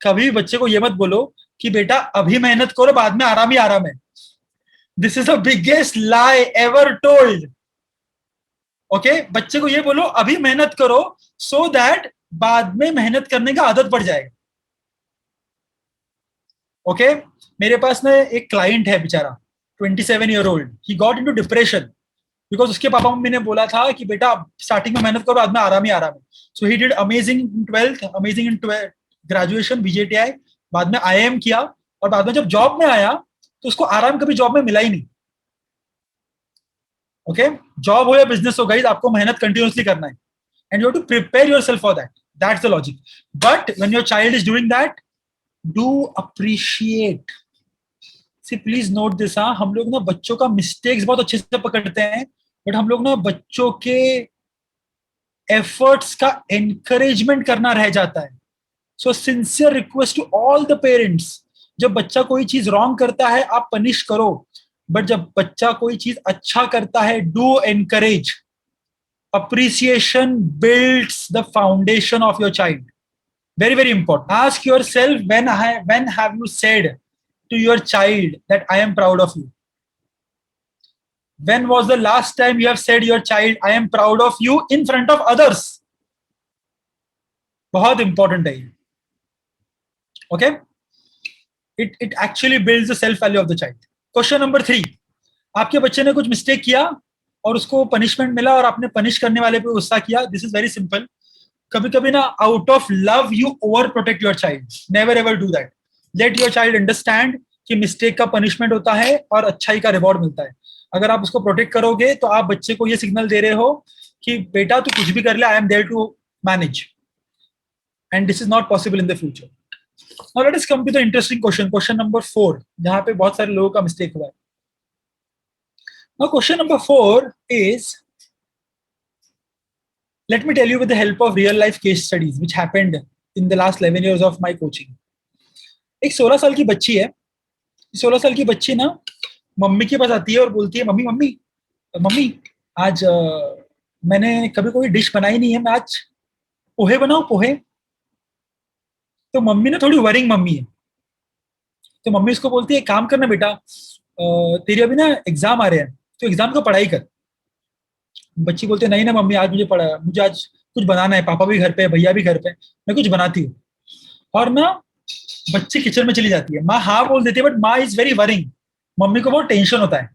कभी भी बच्चे को ये मत बोलो कि बेटा अभी मेहनत करो, बाद में आराम ही आराम है. This is the biggest lie ever told. Okay, बच्चे को ये बोलो अभी मेहनत करो, सो दैट बाद में मेहनत करने का आदत पड़ जाएगा. ओके, मेरे पास ना एक क्लाइंट है बेचारा 27-year-old. He got into depression because उसके पापा मम्मी ने बोला था कि बेटा स्टार्टिंग में मेहनत करो, बाद में आराम ही आराम है. So he did amazing in 12th, amazing in graduation VJTI, बाद में IIM किया, और बाद में जब जॉब में आया तो उसको आराम कभी जॉब में मिला ही नहीं. ओके, जॉब हो या बिजनेस हो गाइस, आपको मेहनत कंटिन्यूअसली करना है, and you have to prepare yourself for that. That's the logic. But when your child is doing that, do appreciate. See please note this. हाँ, हम लोग ना बच्चों का मिस्टेक्स बहुत अच्छे से पकड़ते हैं, बट हम लोग ना बच्चों के एफर्ट्स का एनकरेजमेंट करना रह जाता है. So sincere request to all the parents, जब बच्चा कोई चीज रॉन्ग करता है आप पनिश करो, बट जब बच्चा कोई चीज अच्छा करता है do encourage. Appreciation builds the foundation of your child. Very, very important. Ask yourself, when have you said to your child that I am proud of you? When was the last time you have said your child, I am proud of you in front of others? बहुत important है ये. Okay? It actually builds the self value of the child. Question number 3. आपके बच्चे ने कुछ mistake किया और उसको पनिशमेंट मिला और आपने पनिश करने वाले पे गुस्सा किया. This is very simple. कभी कभी ना out of love you over protect your child. Never ever do that. Let your child understand कि मिस्टेक का पनिशमेंट होता है और अच्छाई का रिवॉर्ड मिलता है. अगर आप उसको प्रोटेक्ट करोगे तो आप बच्चे को ये सिग्नल दे रहे हो कि बेटा तू कुछ भी कर ले, I am there to manage, and this is not possible in the future. Now let us come to the interesting question. Question number 4, जहां पे बहुत सारे लोगों का मिस्टेक हुआ है. Now, question number 4 is, let me tell you with the help of real life case studies which happened in the last 11 years of my coaching. एक 16 साल की बच्ची है. 16 साल की बच्ची ना मम्मी के पास आती है और बोलती है, मम्मी मम्मी मम्मी आज मैंने कभी कोई डिश बनाई नहीं है, मैं आज पोहे बनाऊं पोहे. तो मम्मी ना थोड़ी वरिंग मम्मी है, तो मम्मी उसको बोलती है, काम करना बेटा, तेरी अभी ना एग्जाम आ रहे हैं तो एग्जाम को पढ़ाई कर. बच्ची बोलते नहीं ना मम्मी, आज मुझे आज कुछ बनाना है, पापा भी घर पे, भैया भी घर पे, मैं कुछ बनाती हूँ. और ना बच्ची किचन में चली जाती है. माँ हाँ बोल देती है, बट माँ इज वेरी वरिंग. मम्मी को बहुत टेंशन होता है.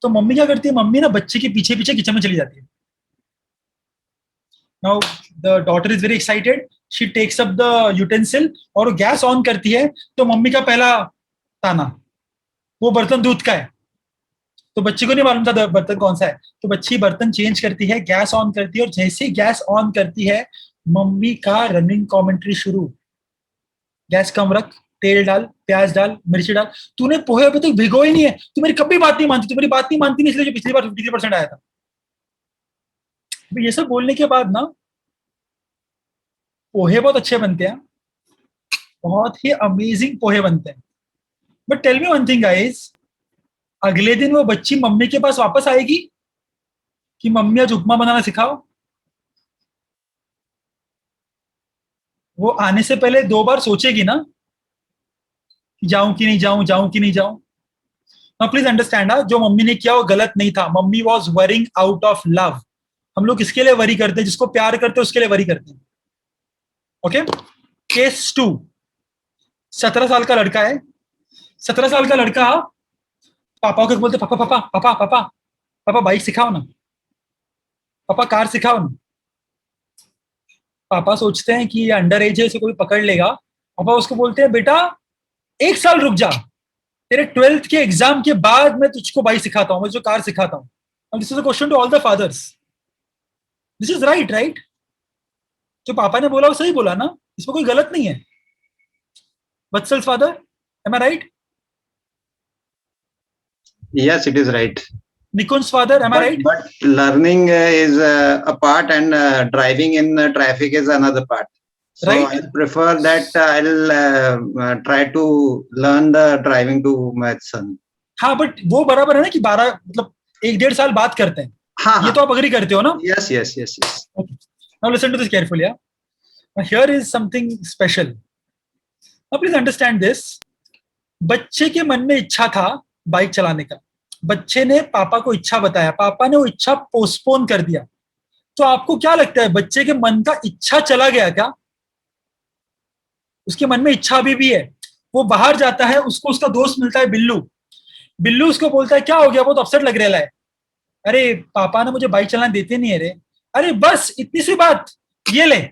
तो मम्मी क्या करती है, मम्मी ना बच्चे के पीछे पीछे किचन में चली जाती है. Now the daughter is very excited. She takes up the utensil और गैस ऑन करती है. तो मम्मी का पहला ताना, वो बर्तन दूध का है. तो बच्ची को नहीं मालूम था बर्तन कौन सा है. तो बच्ची बर्तन चेंज करती है, गैस ऑन करती है, और जैसे ही गैस ऑन करती है मम्मी का रनिंग कमेंट्री शुरू. गैस कम रख, तेल डाल, प्याज डाल, मिर्ची डाल. तूने पोहे अभी तक भिगो ही नहीं है, तू मेरी कभी बात नहीं मानती, तू मेरी बात नहीं मानती नहीं, इसलिए जो पिछली बार 53% आया था. ये सब बोलने के बाद ना पोहे बहुत अच्छे बनते हैं, बहुत ही अमेजिंग पोहे बनते हैं. But tell me one thing guys, अगले दिन वो बच्ची मम्मी के पास वापस आएगी कि मम्मी आज उपमा बनाना सिखाओ? वो आने से पहले 2 बार सोचेगी ना, जाऊं कि नहीं जाऊं, जाऊं कि नहीं जाऊं. नाउ प्लीज अंडरस्टैंड, जो मम्मी ने किया वो गलत नहीं था. Mummy was worrying out of love. हम लोग किसके लिए वरी करते हैं? जिसको प्यार करते हैं उसके लिए वरी करते हैं. Okay, case 2. 17 साल का लड़का है. 17 साल का लड़का पापा को बोलते, पापा पापा पापा पापा पापा बाइक सिखाओ ना, पापा कार सिखाओ ना. पापा सोचते हैं कि ये अंडर एज है, इसे कोई पकड़ लेगा. पापा उसको बोलते हैं, बेटा 1 साल रुक जा, तेरे 12th के एग्जाम के बाद मैं तुझको बाइक सिखाता हूँ, मैं तुझको कार सिखाता हूँ. This is a question to all the fathers. This is right, right? जो पापा ने बोला वो सही बोला ना, इसमें कोई गलत नहीं है. Vatsal's father, am I right? Yes, it is right. Nikun's father, am I right? But learning is a part, and driving in traffic is another part. So Right. I prefer that I'll try to learn the driving to my son. हाँ, but वो बराबर है ना कि 12 मतलब 1-1.5 साल बात करते हैं. हाँ, ये तो आप अग्री करते हो ना? yes, yes, yes, yes. Okay. Now listen to this carefully. Yeah. Now here is something special. Now please understand this. बच्चे के मन में इच्छा था बाइक चलाने का, बच्चे ने पापा को इच्छा बताया, पापा ने वो इच्छा पोस्टपोन कर दिया। तो आपको क्या लगता है, बच्चे के मन का इच्छा चला गया क्या? उसके मन में इच्छा अभी भी है। वो बाहर जाता है, उसको उसका दोस्त मिलता है बिल्लू। बिल्लू उसको बोलता है क्या हो गया, बहुत अपसेट लग रहा है। अरे पापा ने मुझे बाइक चलाना देते नहीं है रे। अरे बस इतनी सी बात, ये ले।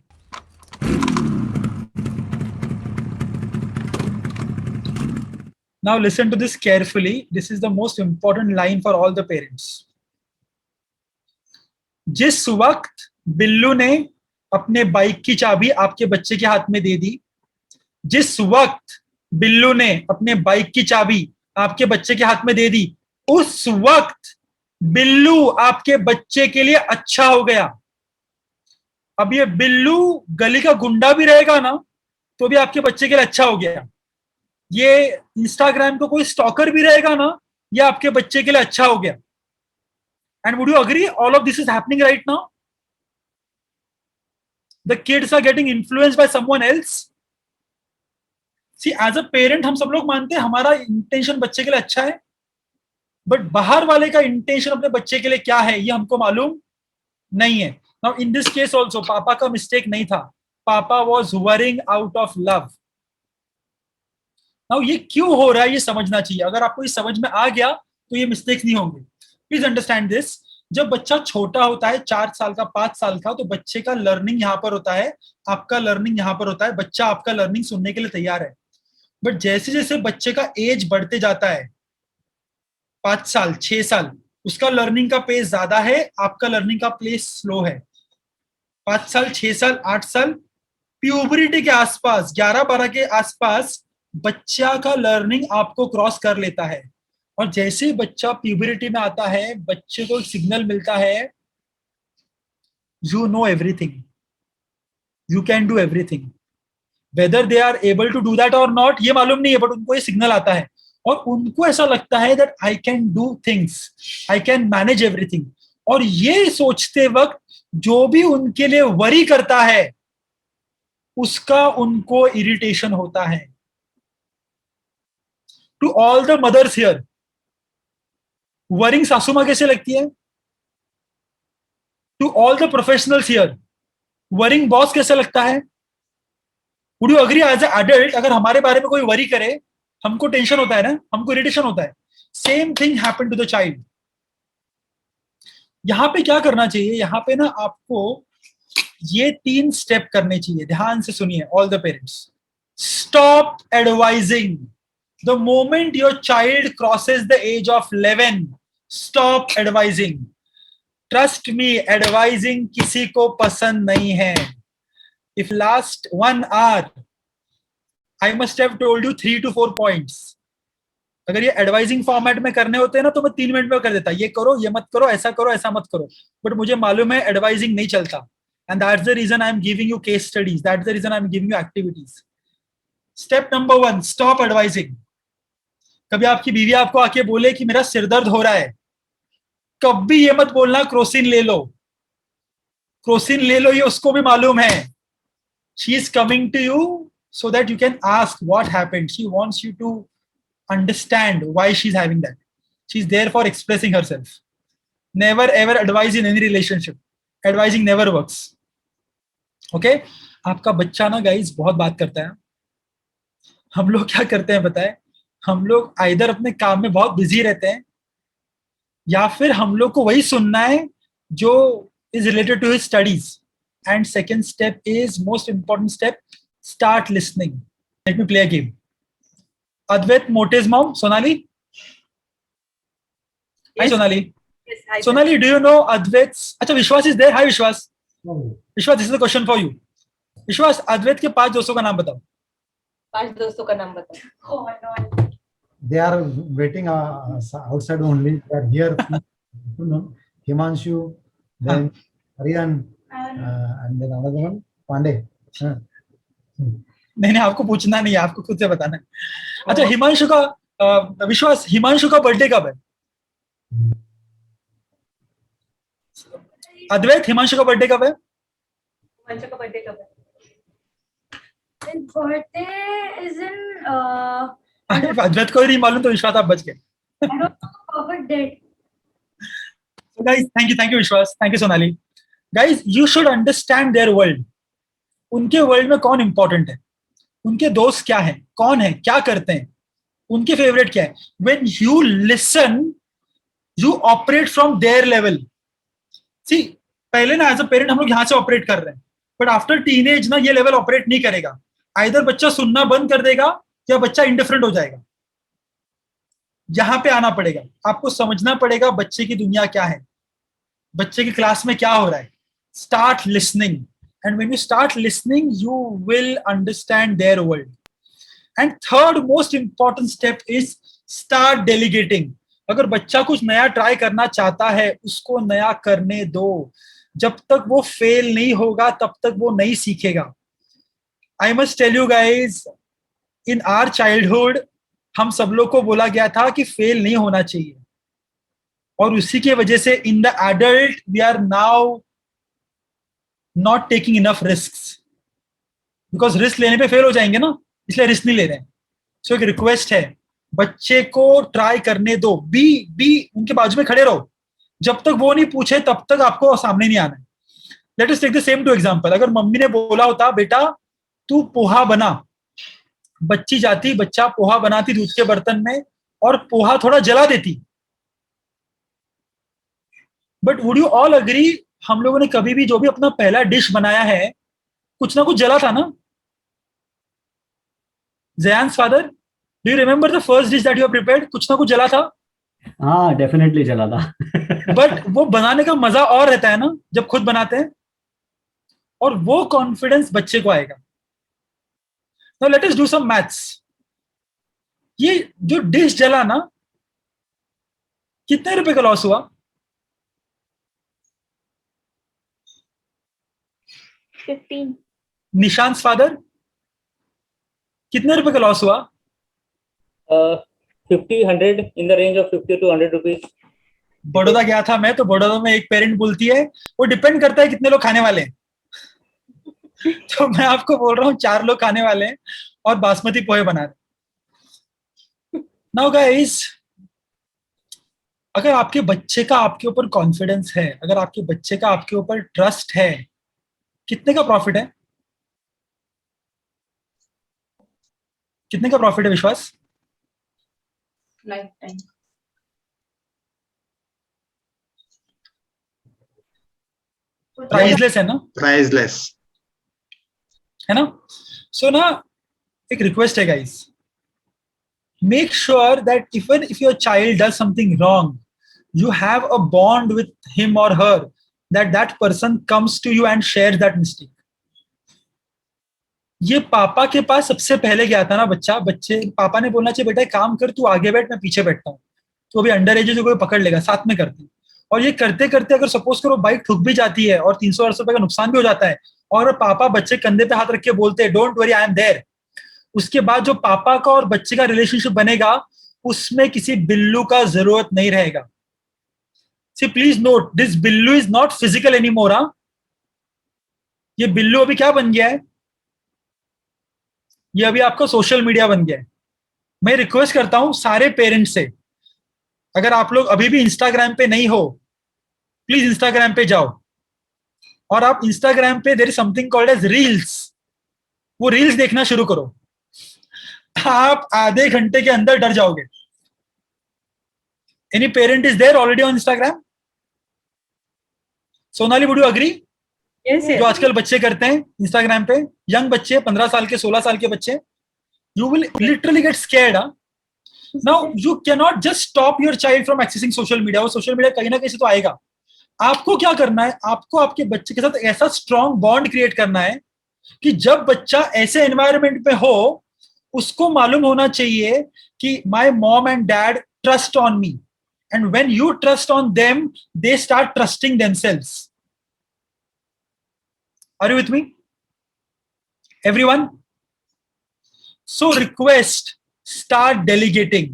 Now listen to this carefully. This is the most important line for all the parents. जिस वक्त बिल्लू ने अपने बाइक की चाबी आपके बच्चे के हाथ में दे दी, जिस वक्त बिल्लू ने अपने बाइक की चाबी आपके बच्चे के हाथ में दे दी, उस वक्त बिल्लू आपके बच्चे के लिए अच्छा हो गया। अब ये बिल्लू गली का गुंडा भी रहेगा ना, तो भी आपके बच्चे के लिए अच्छा हो गया। ये इंस्टाग्राम को कोई स्टॉकर भी रहेगा ना, ये आपके बच्चे के लिए अच्छा हो गया। And would you agree all of this is happening right now? The kids are getting influenced by someone else. See, as a parent हम सब लोग मानते हैं हमारा इंटेंशन बच्चे के लिए अच्छा है, बट बाहर वाले का इंटेंशन अपने बच्चे के लिए क्या है ये हमको मालूम नहीं है। Now in this case also पापा का मिस्टेक नहीं था, पापा was worrying out of love. Now ये क्यों हो रहा है ये समझना चाहिए। अगर आपको ये समझ में आ गया तो ये मिस्टेक्स नहीं होंगे। Please understand this. जब बच्चा छोटा होता है, 4 साल का, 5 साल का, तो बच्चे का लर्निंग यहाँ पर होता है, आपका लर्निंग यहाँ पर होता है। बच्चा आपका लर्निंग सुनने के लिए तैयार है। बट जैसे जैसे बच्चे का एज बढ़ते जाता है, 5 साल, 6 साल, उसका लर्निंग का पेस ज्यादा है, आपका लर्निंग का पेस स्लो है। 5 साल, 6 साल, 8 साल, प्यूबरिटी के आसपास, 11-12 के आसपास बच्चा का लर्निंग आपको क्रॉस कर लेता है। और जैसे बच्चा प्यूबरिटी में आता है, बच्चे को सिग्नल मिलता है, you know everything, you can do everything. Whether they are able to do that or not ये मालूम नहीं है, बट उनको ये सिग्नल आता है और उनको ऐसा लगता है that I can do things, I can manage everything. और ये सोचते वक्त जो भी उनके लिए वरी करता है, उसका उनको इरिटेशन होता है। To all the mothers here, worrying सासू मां कैसे लगती है? To all the professionals here, worrying boss कैसे लगता है? Would you agree as a adult, अगर हमारे बारे में कोई वरी करे, हमको टेंशन होता है ना, हमको इरिटेशन होता है। Same thing happen to the child. यहां पे क्या करना चाहिए, यहां पे ना आपको ये 3 स्टेप करने चाहिए। ध्यान से सुनिए all the parents. Stop advising. The moment your child crosses the age of 11, stop advising. Trust me, advising किसी को पसंद नहीं है। If last 1 hour, I must have told you 3 to 4 points. अगर ये एडवाइजिंग फॉर्मेट में करने होते हैं ना, तो मैं 3 मिनट में कर देता, ये करो, ये मत करो, ऐसा मत करो। बट मुझे मालूम है एडवाइजिंग नहीं चलता, and that's the reason I am giving you case studies. That's the reason I am giving you activities. Step number 1, stop advising. कभी आपकी बीवी आपको आके बोले कि मेरा सिर दर्द हो रहा है, कभी ये मत बोलना क्रोसिन ले लो, क्रोसिन ले लो, ये उसको भी मालूम है। She is coming to you so that you can ask what happened. She wants you to understand why she's having that. She's there for expressing herself. Never ever advise in any relationship. Advising never works. Okay? आपका बच्चा ना guys बहुत बात करता है। हम लोग क्या करते हैं पता है, हम लोग आइदर अपने काम में बहुत बिजी रहते हैं, या फिर हम लोग को वही सुनना है जो is related to his studies. And second step is most important step, start listening. Let me play a game. Advait Mote's mom Sonali. Hi Sonali. Sonali, do you know Advait? अच्छा, Vishwas is there. Hi Vishwas. Vishwas, this is the question for you. Vishwas, Advait के 5 दोस्तों का नाम बताओ। 5 दोस्तों का नाम बताओ। They are waiting outside only. They are here. Himanshu, then Aryan, and then another one, Pandey. नहीं, आपको पूछना नहीं है, आपको खुद से बताना है। अच्छा, हिमांशु का विश्वास, हिमांशु का बर्थडे कब है? अद्वैत, हिमांशु का बर्थडे कब है? हिमांशु का बर्थडे कब है? birthday is in अद्वैत को ही नहीं मालूम तो विश्वास आप बच गए. I don't know perfect date. So guys, thank you Vishwas, thank you Sonali. Guys, you should understand their world. उनके वर्ल्ड में कौन इंपॉर्टेंट है, उनके दोस्त क्या है, कौन है, क्या करते हैं, उनके फेवरेट क्या है. When you listen, you operate from their level. See, पहले ना एज अ पेरेंट हम लोग यहाँ से ऑपरेट कर रहे हैं, बट आफ्टर टीनेज ना ये लेवल ऑपरेट नहीं करेगा. आइदर बच्चा सुनना बंद कर देगा या बच्चा इंडिफरेंट हो जाएगा. यहाँ पे आना पड़ेगा, आपको समझना पड़ेगा बच्चे की दुनिया क्या है, बच्चे की क्लास में क्या हो रहा है. Start listening, and when you start listening you will understand their world. And third most important step is start delegating. अगर बच्चा कुछ नया ट्राई करना चाहता है, उसको नया करने दो. जब तक वो फेल नहीं होगा तब तक वो नहीं सीखेगा. I must tell you guys, in our childhood हम सब लोग को बोला गया था कि फेल नहीं होना चाहिए, और उसी की वजह से in the adult we are now not taking enough risks, because risk लेने पे फेल हो जाएंगे ना, इसलिए रिस्क नहीं ले रहे हैं. सो एक रिक्वेस्ट है, बच्चे को ट्राई करने दो. बी उनके बाजू में खड़े रहो, जब तक वो नहीं पूछे तब तक आपको सामने नहीं आना है. Let us take the same two example. अगर मम्मी ने बोला होता बेटा तू पोहा बना, बच्ची जाती, बच्चा पोहा बनाती दूध के बर्तन में और पोहा थोड़ा जला देती. But would you all agree, हम लोगों ने कभी भी जो भी अपना पहला डिश बनाया है कुछ ना कुछ जला था ना. Jayan's father, do you remember the first dish that you have prepared? कुछ ना कुछ जला था. हाँ, डेफिनेटली जला था. बट वो बनाने का मजा और रहता है ना जब खुद बनाते हैं, और वो कॉन्फिडेंस बच्चे को आएगा. Now let us do some maths. ये जो डिश जला ना, कितने रुपए का लॉस हुआ? 15. निशांत फादर, कितने रुपए का लॉस हुआ? 50, 100, in the range of 50 to 100 rupees. Baroda गया था मैं, तो बड़ौदा में एक पेरेंट बोलती है वो डिपेंड करता है कितने लोग खाने वाले हैं. तो मैं आपको बोल रहा हूँ 4 लोग खाने वाले हैं और बासमती पोहे बना रहे. नाउ गाइस, अगर आपके बच्चे का आपके ऊपर कॉन्फिडेंस है, अगर आपके बच्चे का आपके ऊपर ट्रस्ट है, कितने का प्रॉफिट है? कितने का प्रॉफिट है विश्वास? Lifetime. प्राइसलेस है ना? Priceless. है ना? सो ना एक रिक्वेस्ट है guys, make sure that even if your child does something wrong, you have a bond with him or her, that person comes to you and shares that mistake. ये पापा के पास सबसे पहले गया था ना बच्चे पापा ने बोलना चाहिए बेटा एक काम कर, तू आगे बैठ, मैं पीछे बैठता हूँ. तो अभी अंडर एज जो कोई पकड़ लेगा, साथ में करते हैं. और ये करते करते अगर सपोज करो बाइक ठुक भी जाती है और 300-400 रुपए का नुकसान भी हो जाता है, और पापा बच्चे कंधे पे हाथ रख के बोलते हैं don't worry I am there, उसके बाद जो पापा का और बच्चे का रिलेशनशिप बनेगा उसमें किसी बिल्लू का जरूरत नहीं रहेगा. See, please note, this Billu is not physical anymore. हाँ, ये बिल्लू अभी क्या बन गया है? ये अभी आपका सोशल मीडिया बन गया है. मैं रिक्वेस्ट करता हूं सारे पेरेंट्स से, अगर आप लोग अभी भी इंस्टाग्राम पे नहीं हो, प्लीज इंस्टाग्राम पे जाओ, और आप इंस्टाग्राम पे there is something called as reels, वो रील्स देखना शुरू करो. आप आधे घंटे के अंदर डर जाओगे. Any parent is there already on Instagram? Sonali, would you agree? जो आजकल बच्चे करते हैं इंस्टाग्राम पे, यंग बच्चे, 15 साल के, 16 साल के बच्चे, you will literally get scared. Now you can not just stop your child from accessing social media. वो सोशल मीडिया कहीं ना कहीं से तो आएगा. आपको क्या करना है, आपको आपके बच्चे के साथ ऐसा स्ट्रॉन्ग बॉन्ड क्रिएट करना है कि जब बच्चा ऐसे एनवायरनमेंट में हो, उसको मालूम होना चाहिए कि my mom and dad trust on me, and when you trust on them, they start trusting themselves. Are you with me, everyone? So request, start delegating,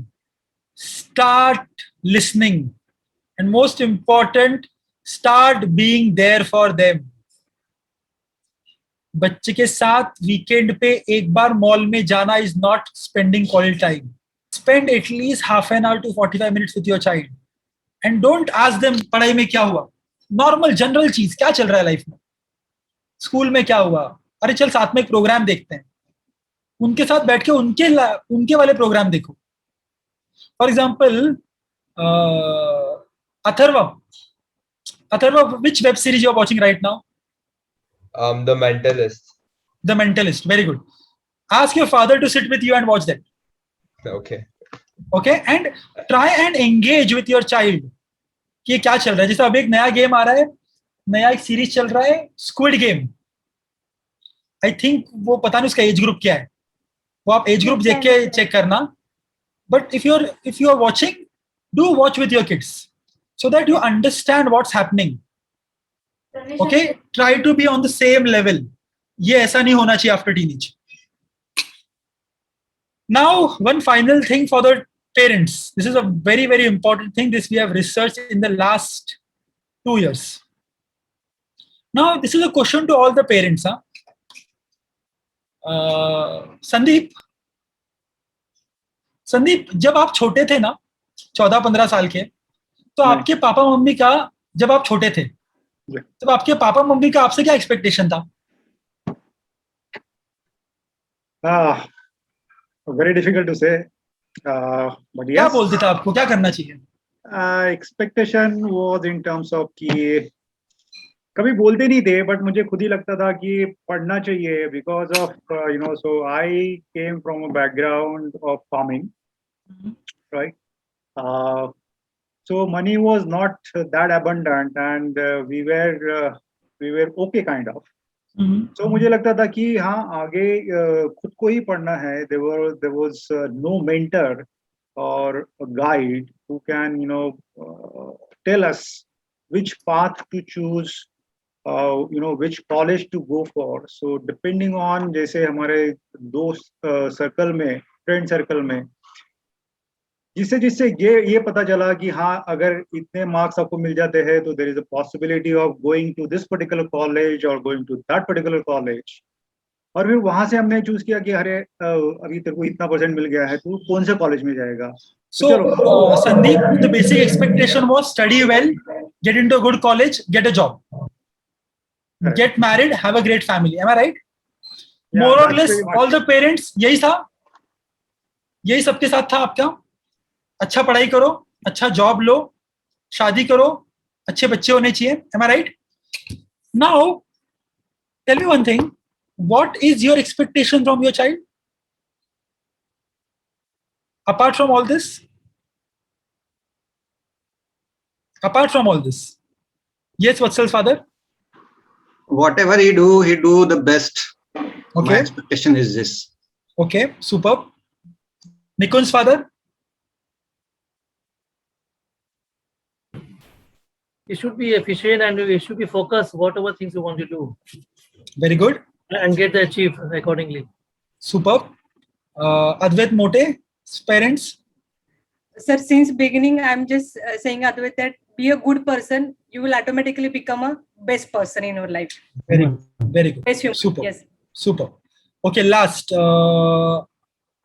start listening, and most important, start being there for them. बच्चे के साथ weekend पे एक बार mall में जाना is not spending quality time. Spend at least half an hour to 45 minutes with your child and don't ask them पढ़ाई में क्या हुआ. नॉर्मल जनरल चीज, क्या चल रहा है लाइफ में, स्कूल में क्या हुआ, अरे चल साथ में एक प्रोग्राम देखते हैं. उनके साथ बैठ के उनके वाले प्रोग्राम देखो. For example Atharva, which web series you are watching right now? The Mentalist. The Mentalist, very good. Ask your father to sit with you and watch that. Okay. Okay, and try and engage with your child कि क्या चल रहा है. जैसे अभी एक नया game आ रहा है, नया एक सीरीज चल रहा है, स्क्विड गेम. आई थिंक वो पता नहीं उसका एज ग्रुप क्या है, वो आप एज ग्रुप देख के चेक करना. But if you are watching, do watch with your kids so that you understand what's happening. Okay, try to be on the same level. ये ऐसा नहीं होना चाहिए after teenage. Now, one final thing for the parents. This is a very, very important thing. This we have researched in the last 2 years. Now, this is a question to all the parents. Sandeep, जब आप छोटे थे ना, 14-15 साल के, तो आपके papa mummy का, जब आप छोटे थे, तब आपके पापा मम्मी का आपसे क्या एक्सपेक्टेशन था? Very difficult to say. But yes. क्या बोलते थे आपको, क्या करना चाहिए? Expectation was in terms of कि कभी बोलते नहीं थे, but मुझे खुद ही लगता था कि पढ़ना चाहिए because of so I came from a background of farming, right? So money was not that abundant, and we were okay kind of. So मुझे लगता था कि हाँ आगे खुद को ही पढ़ना है. There was no mentor or a guide who can tell us which path to choose, which college to go for. So depending on जैसे हमारे दोस्त सर्कल में, फ्रेंड सर्कल में, जिससे ये पता चला कि हाँ अगर इतने मार्क्स आपको मिल जाते हैं तो there is a possibility of going to this particular college और going to that particular college. और फिर वहां से हमने चूज किया कि अरे अभी तेरे को इतना परसेंट मिल गया है, तू कौन से कॉलेज में जाएगा. So Sandeep, the basic expectation was study well, get into a good college, get a job, get married, have a great family. Am I right? Yeah, More or less all the parents यही था, यही सबके साथ था आपका. अच्छा पढ़ाई करो, अच्छा जॉब लो, शादी करो, अच्छे बच्चे होने चाहिए. Am I right? Now, tell me one thing. What is your expectation from your child? Apart from all this? Yes, Vatsal's father? Whatever he do the best. Okay. My expectation is this. Okay, superb. Nikun's father? You should be efficient and you should be focused whatever things you want to do. Very good. And get the achieve accordingly. Superb. Advait Mote, parents? Sir, since beginning, I'm just saying, Advait, that be a good person, you will automatically become a best person in your life. Very good. Best human. Super. Yes. Super. Okay, last.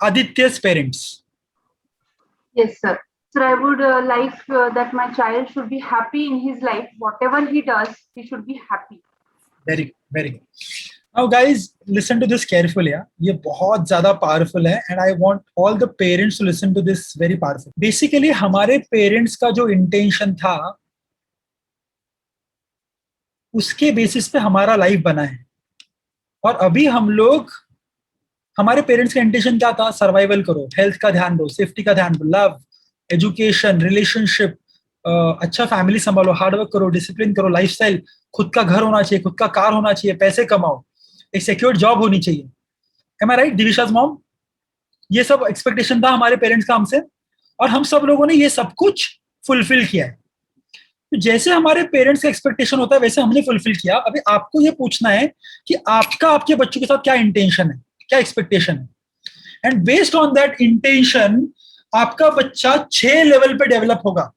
Aditya's parents. Yes, sir. So I would like that my child should be happy in his life. Whatever he does, he should be happy. Very good. Now, guys, listen to this carefully. ये बहुत ज़्यादा powerful है, and I want all the parents to listen to this very powerful. Basically, हमारे parents का जो intention था, उसके basis पे हमारा life बना है. और अभी हम लोग, हमारे parents का intention क्या था? Survival करो, health का ध्यान दो, safety का ध्यान दो, love, education, relationship, अच्छा फैमिली संभालो, हार्डवर्क करो, डिसिप्लिन करो, लाइफस्टाइल, खुद का घर होना चाहिए, खुद का कार होना चाहिए, पैसे कमाओ, एक सिक्योर्ड जॉब होनी चाहिए. Am I right, Divisha's mom? ये सब एक्सपेक्टेशन था हमारे पेरेंट्स का हमसे, और हम सब लोगों ने ये सब कुछ फुलफिल किया है. तो जैसे हमारे पेरेंट्स का एक्सपेक्टेशन होता है वैसे हमने फुलफिल किया. अभी आपको ये पूछना है कि आपका आपके बच्चों के साथ क्या इंटेंशन है, क्या एक्सपेक्टेशन है, and based on that intention आपका बच्चा 6 लेवल पे डेवलप होगा.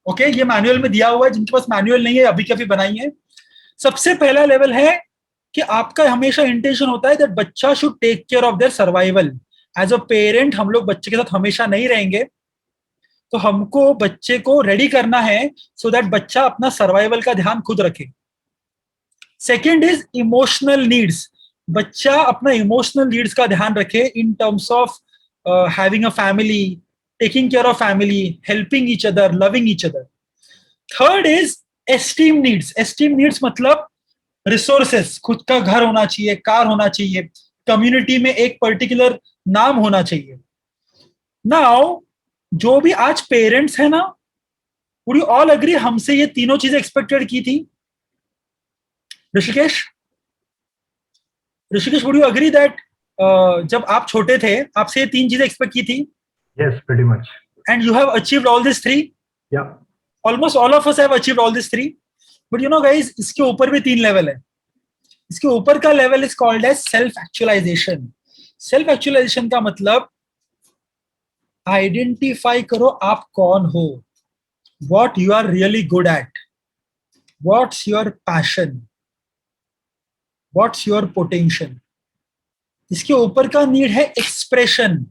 ओके, ये मैनुअल में दिया हुआ है, जिनके पास मैनुअल नहीं है अभी कभी बनाई है. सबसे पहला लेवल है कि आपका हमेशा इंटेंशन होता है दैट बच्चा should take care of their survival. As a parent हम लोग बच्चे के साथ हमेशा नहीं रहेंगे, तो हमको बच्चे को रेडी करना है सो दैट बच्चा अपना सर्वाइवल का ध्यान खुद रखे। सेकेंड इज इमोशनल नीड्स, बच्चा अपना इमोशनल नीड्स का ध्यान रखे in terms of having a family, taking care of family, helping each other, loving each other. Third is esteem needs. Esteem needs मतलब रिसोर्सेस, खुद का घर होना चाहिए, कार होना चाहिए, कम्युनिटी में एक पर्टिकुलर नाम होना चाहिए। नाउ जो भी आज पेरेंट्स है ना, वुड यू ऑल एग्री हमसे ये तीनों चीजें एक्सपेक्टेड की थी? Rishikesh, would you agree that जब आप छोटे थे आपसे ये तीन चीजें एक्सपेक्ट की थी? Yes, pretty much. And you have achieved all these three? Yeah. Almost all of us have achieved all these three. But you know guys, इसके ऊपर भी 3 लेवल है। इसके ऊपर का level is called as self actualization. Self actualization का मतलब identify करो आप कौन हो, what you are really good at, what's your passion, what's your potential। इसके ऊपर का नीड है एक्सप्रेशन।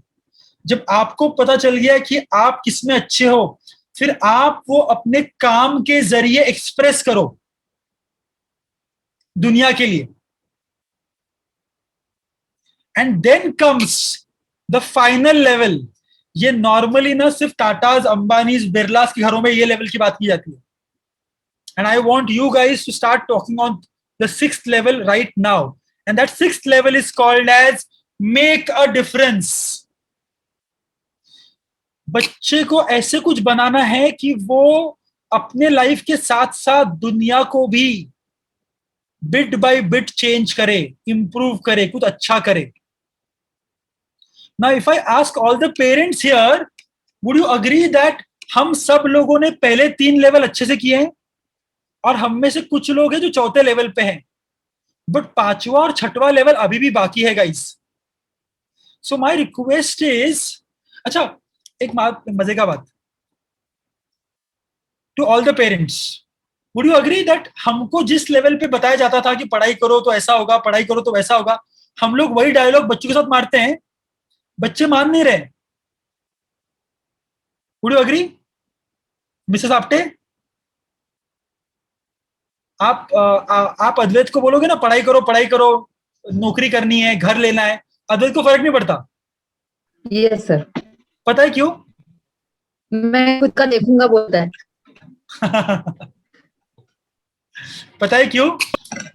जब आपको पता चल गया कि आप किसमें अच्छे हो, फिर आप वो अपने काम के जरिए एक्सप्रेस करो दुनिया के लिए। And then comes the final level. ये नॉर्मली ना सिर्फ टाटाज, अंबानीज, बिरलास के घरों में ये लेवल की बात की जाती है। And I want you guys to start talking on the 6th level right now. And that 6th level is called as make a difference. बच्चे को ऐसे कुछ बनाना है कि वो अपने लाइफ के साथ साथ दुनिया को भी बिट बाय बिट चेंज करे, इंप्रूव करे, कुछ अच्छा करे। Now, if I ask all the parents here, would you agree that हम सब लोगों ने पहले 3 लेवल अच्छे से किए हैं और हम में से कुछ लोग हैं जो 4थे लेवल पे हैं, बट 5वां और 6वां लेवल अभी भी बाकी है guys. So my request is, अच्छा एक मजे का बात, to all the parents, would you agree that हमको जिस लेवल पे बताया जाता था कि पढ़ाई करो तो ऐसा होगा, पढ़ाई करो तो वैसा होगा, हम लोग वही डायलॉग बच्चों के साथ मारते हैं, बच्चे मान नहीं रहे। Would you agree Mrs Apte? आप अद्वैत को बोलोगे ना पढ़ाई करो, पढ़ाई करो, नौकरी करनी है, घर लेना है, अद्वैत को फर्क नहीं पड़ता? Yes sir. पता है क्यों? मैं खुद का देखूंगा बोलता है। पता है क्यों?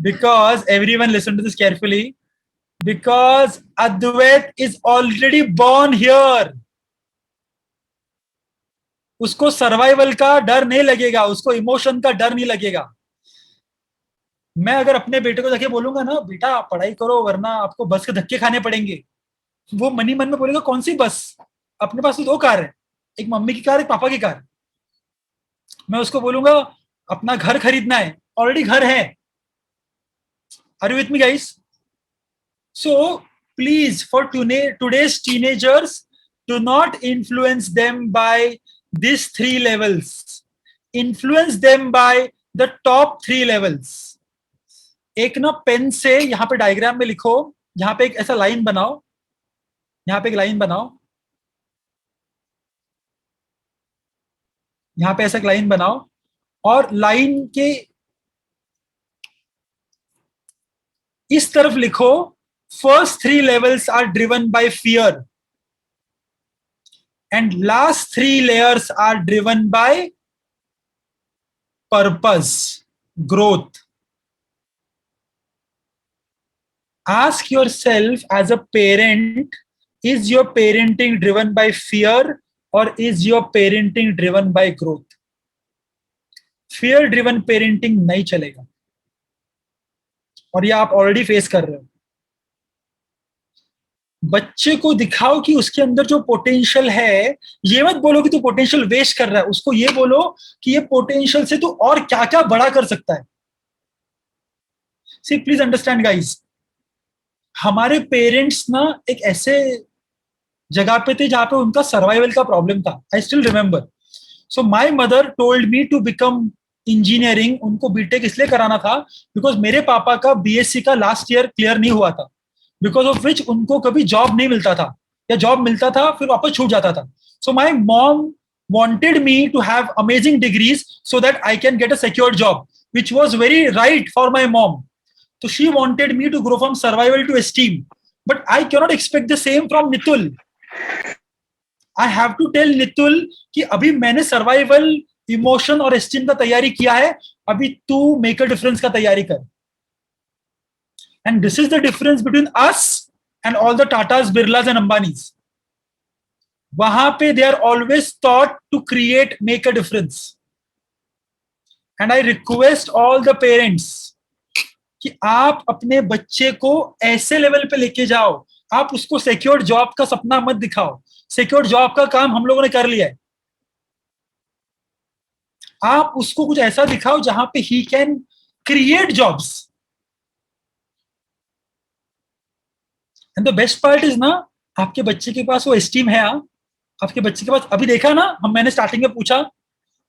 Because everyone listen to this carefully, because Advait is already born here. उसको सर्वाइवल का डर नहीं लगेगा, उसको इमोशन का डर नहीं लगेगा। मैं अगर अपने बेटे को जाके बोलूंगा ना बेटा पढ़ाई करो वरना आपको बस के धक्के खाने पड़ेंगे, वो मनी मन में बोलेगा कौन सी बस, अपने पास तो 2 कार है, एक मम्मी की कार, एक पापा की कार। मैं उसको बोलूंगा अपना घर खरीदना है, ऑलरेडी घर है। Are you with me guys? So please, for today's teenagers, do not influence them by these 3 levels. Influence them by the top 3 levels. एक ना पेन से यहाँ पे डायग्राम में लिखो, यहाँ पे एक ऐसा लाइन बनाओ, यहाँ पे एक लाइन बनाओ, यहाँ पे ऐसा एक लाइन बनाओ, और लाइन के इस तरफ लिखो first 3 levels are driven by fear and last 3 layers are driven by purpose, growth. Ask yourself as a parent, is your parenting driven by fear or is your parenting driven by growth? Fear driven parenting नहीं चलेगा और ये आप already face कर रहे हो। बच्चे को दिखाओ कि उसके अंदर जो पोटेंशियल है, ये मत बोलो कि तू पोटेंशियल वेस्ट कर रहा है, उसको ये बोलो कि ये पोटेंशियल से तू और क्या क्या बड़ा कर सकता है। सी प्लीज अंडरस्टैंड गाइस, हमारे पेरेंट्स ना एक ऐसे जगह पे थे जहां पे उनका सर्वाइवल का प्रॉब्लम था। I still remember. So my mother told me to become engineering उनको बीटेक इसलिए कराना था बिकॉज मेरे पापा का बीएससी का लास्ट ईयर क्लियर नहीं हुआ था, बिकॉज ऑफ विच उनको कभी जॉब नहीं मिलता था, या जॉब मिलता था फिर वापस छूट जाता था. So my mom wanted me to have amazing degrees so that I can get a secured job, which was very right for my mom. So she wanted me to grow from survival to esteem. But I cannot expect the same from Nitul. I have to tell Nitul कि अभी मैंने survival, emotion और esteem का तैयारी किया है, अभी तू make a difference का तैयारी कर. And this is the difference between us and all the Tatas, Birlas and Ambanis. वहां पे they are always taught to create, make a difference. And I request all the parents कि आप अपने बच्चे को ऐसे लेवल पे लेके जाओ, आप उसको सिक्योर्ड जॉब का सपना मत दिखाओ. सिक्योर्ड जॉब का काम हम लोगों ने कर लिया है. आप उसको कुछ ऐसा दिखाओ जहां पे he can create jobs. And the best part is ना, आपके बच्चे के पास वो एस्टीम है. आपके बच्चे के पास अभी देखा ना, मैंने स्टार्टिंग में पूछा,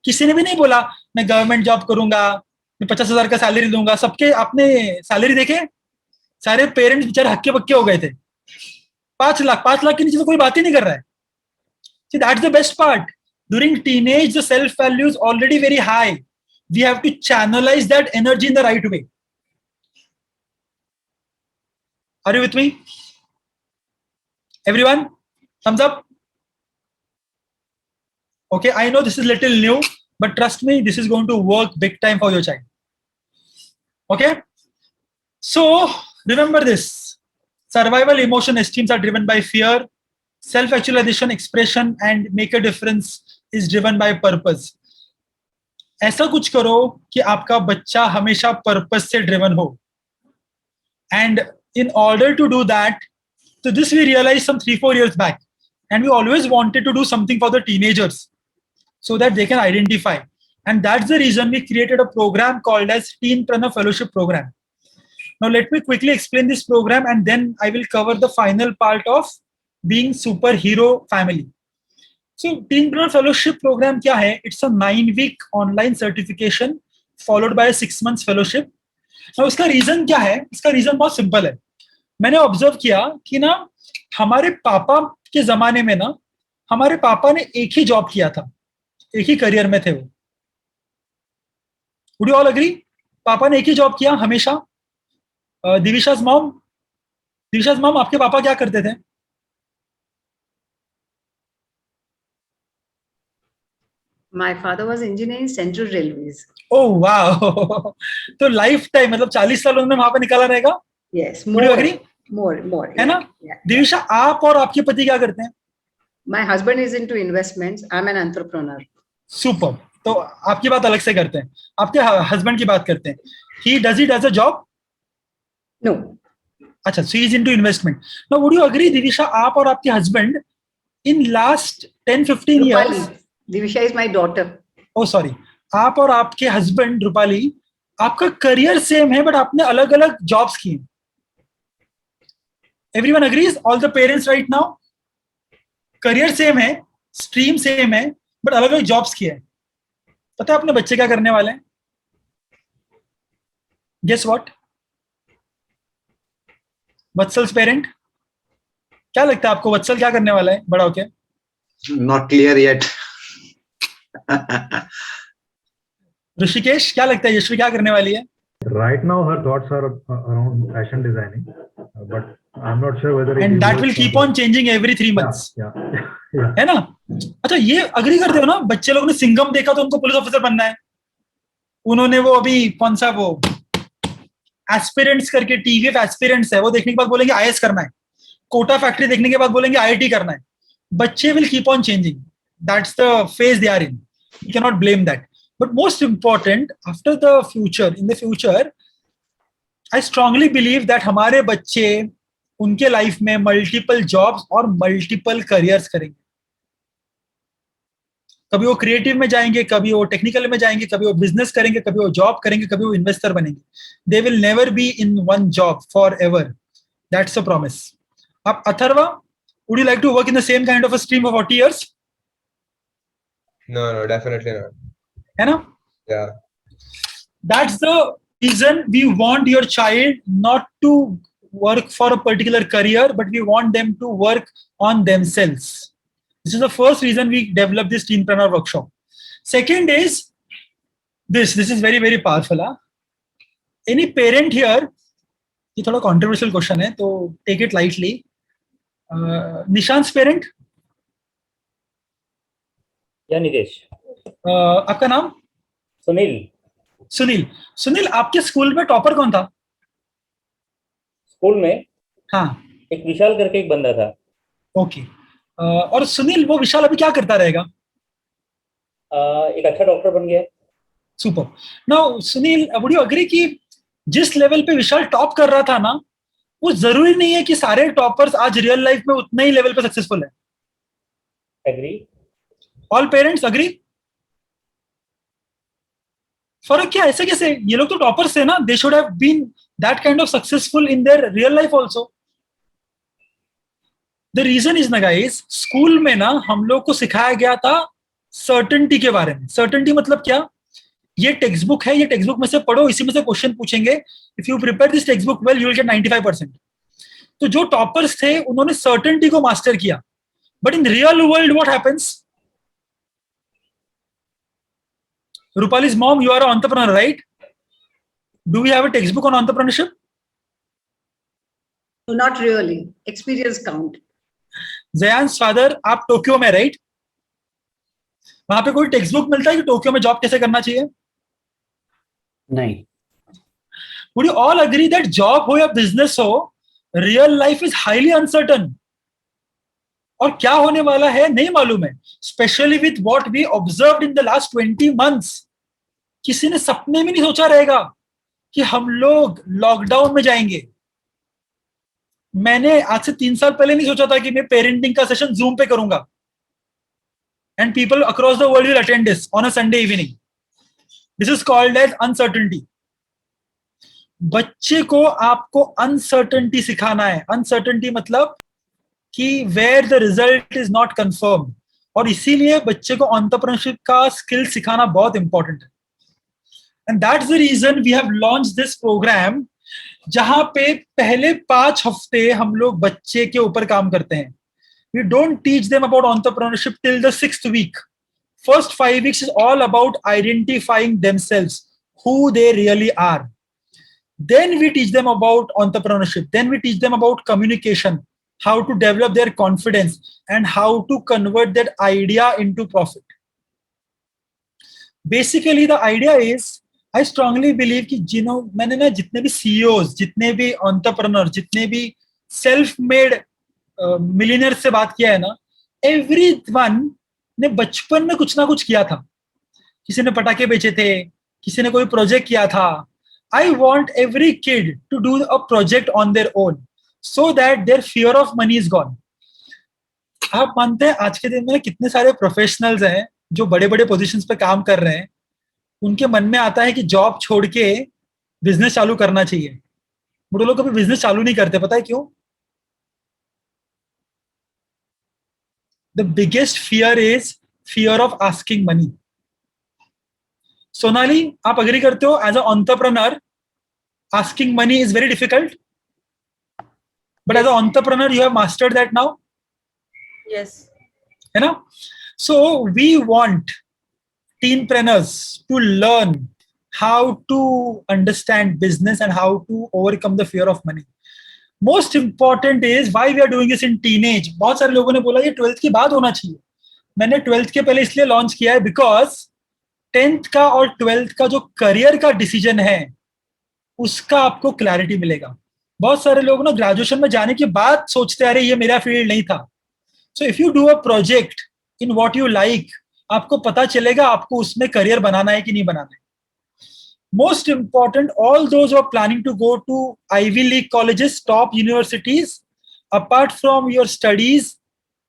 किसी ने भी नहीं बोला मैं गवर्नमेंट जॉब करूंगा, मैं 50,000 का सैलरी दूंगा. सबके आपने सैलरी देखे, सारे पेरेंट्स बेचारे हक्के बक्के हो गए थे. 5 लाख के नीचे तो कोई बात ही नहीं कर रहा है. That's the best part. During teenage the self value is already very high. We have to channelize that energy in the right way. Are you with me everyone? Thumbs up. Okay, I know this is little new, but trust me, this is going to work big time for your child. Okay? So, remember this. Survival, emotion, esteems are driven by fear. Self-actualization, expression, and make a difference is driven by purpose. ऐसा कुछ करो कि आपका बच्चा हमेशा purpose से driven हो. And in order to do that, so this we realized some 3-4 years back. And we always wanted to do something for the teenagers, so that they can identify. And that's the reason we created a program called as Teenpreneur Fellowship Program. Now let me quickly explain this program and then I will cover the final part of being superhero family. So Teenpreneur Fellowship Program क्या है? It's a 9-week online certification followed by a 6 months fellowship. Now इसका reason क्या है? इसका reason बहुत simple है. मैंने observe किया कि ना हमारे पापा के जमाने में ना, हमारे पापा ने एक ही जॉब किया था, एक ही करियर में थे वो. Would you all agree? पापा ने एक ही जॉब किया हमेशा. दिविशा's mom, आपके पापा क्या करते थे? My father was engineer in Central Railways. Oh wow! तो लाइफ टाइम मतलब 40 साल उन्होंने वहां पे निकाला रहेगा. Yes, Would you agree? more. है ना? दिविशा, आप और आपके पति क्या करते हैं? My husband is into investments. I'm an entrepreneur. Super. तो आपकी बात अलग से करते हैं, आपके हस्बैंड की बात करते हैं. He does a job? No. अच्छा, so he is into investment. Now, would you agree, Divisha, आप और आपके husband in last 10-15 years? Divisha is my daughter. Oh sorry. आप और आपके हस्बैंड रूपाली, आपका करियर सेम है बट आपने अलग अलग जॉब्स किए. Everyone agrees? All the parents right now? Career same है, स्ट्रीम सेम है, बट अलग अलग जॉब्स किए हैं. पता है अपने बच्चे क्या करने वाले हैं? Guess what? वत्सल्स पेरेंट, क्या लगता है आपको वत्सल क्या करने वाला है बड़ा होके? Not clear yet. ऋषिकेश, क्या लगता है यशवी क्या करने वाली है? Right now, her thoughts are around fashion designing, but I'm not sure whether. And that will keep on changing every 3 months. Yeah. है ना? अच्छा, ये अग्री करते हो ना? बच्चे लोग ने सिंघम देखा तो उनको पुलिस ऑफिसर बनना है. उन्होंने वो अभी कौन सा वो एस्पिरेंट्स करके टीवीएफ एस्पिरेंट्स है, वो देखने के बाद बोलेंगे आईएएस करना है. कोटा फैक्ट्री देखने के बाद बोलेंगे आईआईटी करना है. बच्चे will keep on changing. That's the phase they are in. You cannot blame that. But most important, after the future, in the future, I strongly believe that हमारे बच्चे उनके लाइफ में मल्टीपल जॉब्स और multiple careers करेंगे. कभी वो creative में जाएंगे, कभी वो टेक्निकल में जाएंगे, कभी वो बिजनेस करेंगे, कभी वो जॉब करेंगे, कभी वो इन्वेस्टर बनेंगे. They will never be in one job forever. That's a promise. अब Atharva, would you like to work in the same kind of a stream for 40 years? No, definitely not. है ना? Yeah. That's the reason we want your child not to work for a particular career, but we want them to work on themselves. This is the first reason we developed this Teenpreneur workshop. Second is this is very, very powerful. Huh? Any parent here, ये थोड़ा controversial question है, तो take it lightly. Nishant parent? या निदेश? आपका नाम? सुनील, आपके school में टॉपर कौन था? स्कूल में? हाँ, एक विशाल करके एक बंदा था. ओके. और सुनील, वो विशाल अभी क्या करता रहेगा? एक अच्छा डॉक्टर बन गया. Super. Now Sunil, would you agree कि जिस लेवल पे विशाल टॉप कर रहा था ना, वो जरूरी नहीं है कि सारे टॉपर्स आज रियल लाइफ में उतने ही लेवल पे सक्सेसफुल है. एग्री. All parents agree? फर्क क्या, ऐसे कैसे? ये लोग तो टॉपर्स थे ना, they should have been that kind of successful in their real life also. The reason is ना गाइस, स्कूल में ना हम लोग को सिखाया गया था सर्टेनिटी के बारे में. सर्टेनिटी मतलब क्या? ये टेक्स्ट बुक है, ये टेक्स्ट बुक में से पढ़ो, इसी में से क्वेश्चन पूछेंगे. If you prepare this text book well, you will get 95%. तो जो टॉपर्स थे उन्होंने सर्टेनिटी को मास्टर किया. But in real world what happens? Rupali's mom, you are an entrepreneur, right? Do we have a textbook on entrepreneurship? No, not really. Experience count. Zayan's father, आप Tokyo में, right? वहां पे कोई text book मिलता है कि Tokyo में job कैसे करना चाहिए? नहीं. Would you all agree that job हो या बिजनेस हो, real life is highly uncertain? और क्या होने वाला है नहीं मालूम है. Specially with what we observed in the last 20 months. किसी ने सपने में नहीं सोचा रहेगा कि हम लोग लॉकडाउन में जाएंगे. मैंने आज से 3 साल पहले नहीं सोचा था कि मैं पेरेंटिंग का सेशन जूम पे करूंगा. And people across the world will attend this on a Sunday evening. This is called as uncertainty. बच्चे को आपको अनसर्टेनिटी सिखाना है. अनसर्टेनिटी मतलब कि where the result is not confirm. और इसीलिए बच्चे को एंटरप्रेन्योरशिप का स्किल सिखाना बहुत इंपॉर्टेंट है. And that's the reason we have launch this program, जहां पे पहले 5 हफ्ते हम लोग बच्चे के ऊपर काम करते हैं. We don't teach them about entrepreneurship till the 6th week. First 5 weeks is all about identifying themselves, who they really are. Then we teach them about entrepreneurship. Then we teach them about communication, how to develop their confidence, and how to convert that idea into profit. Basically, the idea is, I strongly believe कि मैंने ना जितने भी CEOs, जितने भी entrepreneur, जितने भी self-made millionaires से बात किया है ना, everyone ने बचपन में कुछ ना कुछ किया था. किसी ने पटाखे बेचे थे, किसी ने कोई प्रोजेक्ट किया था. I want every kid to do a project on their own, so that their fear of money is gone. आप मानते हैं आज के दिन में कितने सारे प्रोफेशनल्स हैं जो बड़े बड़े पोजीशंस पे काम कर रहे हैं, उनके मन में आता है कि जॉब छोड़ के बिजनेस चालू करना चाहिए. वो लोग कभी बिजनेस चालू नहीं करते. पता है क्यों? The biggest fear is fear of asking money. Sonali, आप अग्री करते हो? As a entrepreneur, asking money is very difficult. But as an entrepreneur, you have mastered that now? Yes. You know? So we want teenpreneurs to learn how to understand business and how to overcome the fear of money. Most important is why we are doing this in teenage. बहुत सारे लोगों ने बोला ये 12th के बाद होना चाहिए. मैंने 12th के पहले इसलिए लॉन्च किया है बिकॉज 10th का और 12th का जो करियर का डिसीजन है उसका आपको क्लैरिटी मिलेगा. बहुत सारे लोग ना ग्रेजुएशन में जाने के बाद सोचते अरे ये मेरा फील्ड नहीं था. So if you do a project in what you like, आपको पता चलेगा आपको उसमें करियर बनाना है कि नहीं बनाना है. Most important, all those who are planning to go to Ivy League colleges, top universities, apart from your studies,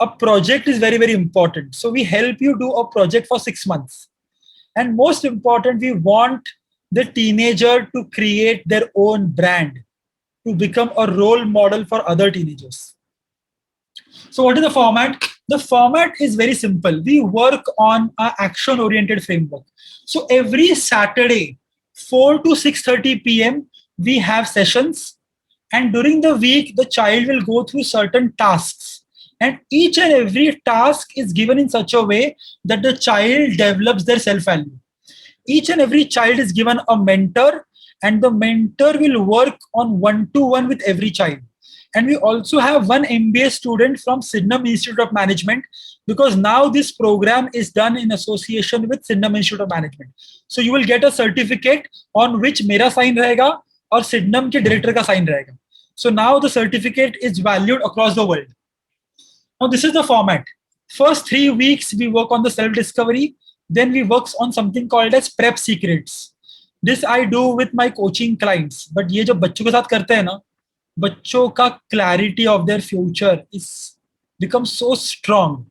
a project is very, very important. So we help you do a project for 6 months. And most important, we want the teenager to create their own brand, to become a role model for other teenagers. So what is the format? The format is very simple. We work on an action-oriented framework. So every Saturday, 4 to 6:30 p.m. we have sessions, and during the week the child will go through certain tasks, and each and every task is given in such a way that the child develops their self-value. Each and every child is given a mentor, and the mentor will work on one-to-one with every child. And we also have one MBA student from Sydenham Institute of Management, because now this program is done in association with Sydenham Institute of Management. So you will get a certificate on which मेरा sign रहेगा और Sydenham के director का sign रहेगा. So now the certificate is valued across the world. Now this is the format. First 3 weeks we work on the self-discovery. Then we work on something called as prep secrets. This I do with my coaching clients. But ये जो बच्चों के साथ करते हैं ना, बच्चों का clarity of their future is becomes so strong.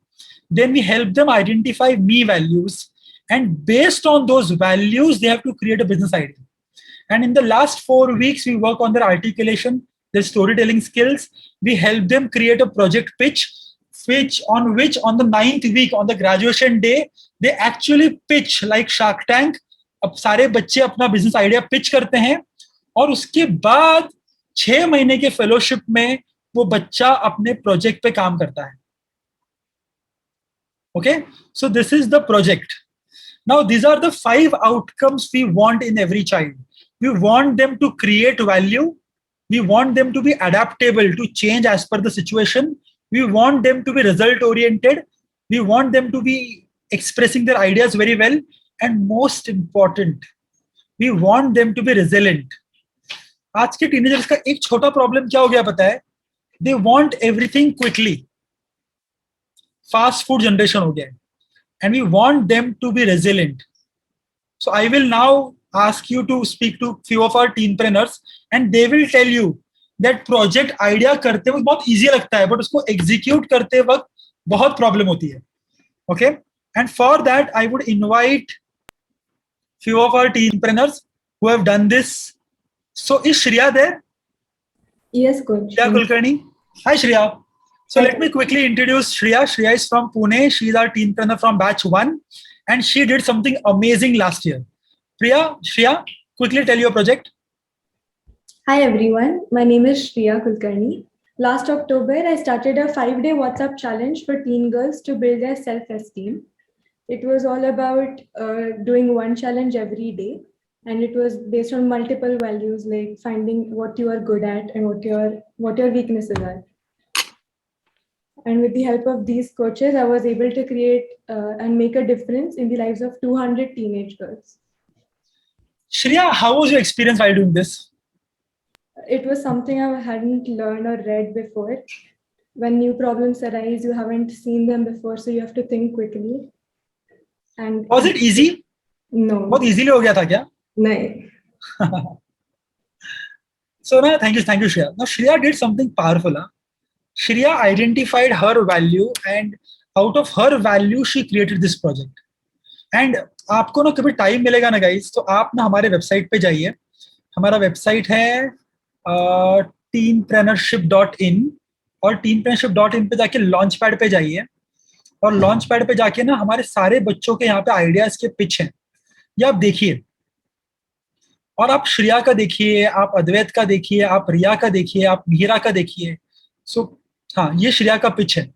Then we help them identify me values, and based on those values, they have to create a business idea. And in the last 4 weeks, we work on their articulation, their storytelling skills. We help them create a project pitch, on which on the 9th week, on the graduation day, they actually pitch like Shark Tank. अब सारे बच्चे अपना business idea pitch करते हैं, और उसके बाद 6 महीने के फेलोशिप में वो बच्चा अपने प्रोजेक्ट पे काम करता है. Okay, so this is the project. Now these are the 5 outcomes we want in every child. We want them to create value. We want them to be adaptable to change as per the situation. We want them to be result oriented. We want them to be expressing their ideas very well. And most important, we want them to be resilient. आज के teenagers का एक छोटा problem क्या हो गया पता है? They want everything quickly. Fast food generation हो गया है, and we want them to be resilient. So I will now ask you to speak to few of our teenpreneurs, and they will tell you that project idea करते वक्त बहुत easy लगता है, but उसको execute करते वक्त बहुत problem होती है. Okay, and for that I would invite few of our teenpreneurs who have done this. So is Shreya there? Yes, coach. Shreya Kulkarni. Hi, Shreya. So let me quickly introduce Shreya. Shreya is from Pune. She is our teenpreneur from batch 1, and she did something amazing last year. Shreya, quickly tell your project. Hi everyone, my name is Shreya Kulkarni. Last October, I started a 5-day WhatsApp challenge for teen girls to build their self-esteem. It was all about doing one challenge every day, and it was based on multiple values like finding what you are good at and what your weaknesses are. And with the help of these coaches, I was able to create and make a difference in the lives of 200 teenage girls. Shreya, how was your experience while doing this? It was something I hadn't learned or read before. When new problems arise, you haven't seen them before, so you have to think quickly. And was it easy? No. बहुत easily हो गया था क्या? नहीं. So now, thank you, Shreya. Now Shreya did something powerful. Huh? Shreya identified her value, and out of her value, she created this project. And आपको ना कभी time मिलेगा ना गाइस, तो आप ना हमारे वेबसाइट पे जाइए. हमारा वेबसाइट है teenpreneurship.in, और teenpreneurship.in पे जाके लॉन्च पैड पे जाइए, और लॉन्च पैड पे जाके ना हमारे सारे बच्चों के यहाँ पे आइडियाज के पिच हैं, ये आप देखिए. और आप श्रेया का देखिए, आप अद्वैत का देखिए, आप रिया का देखिए, आप मीरा का देखिए. सो हाँ, ये श्रेया का पिच है.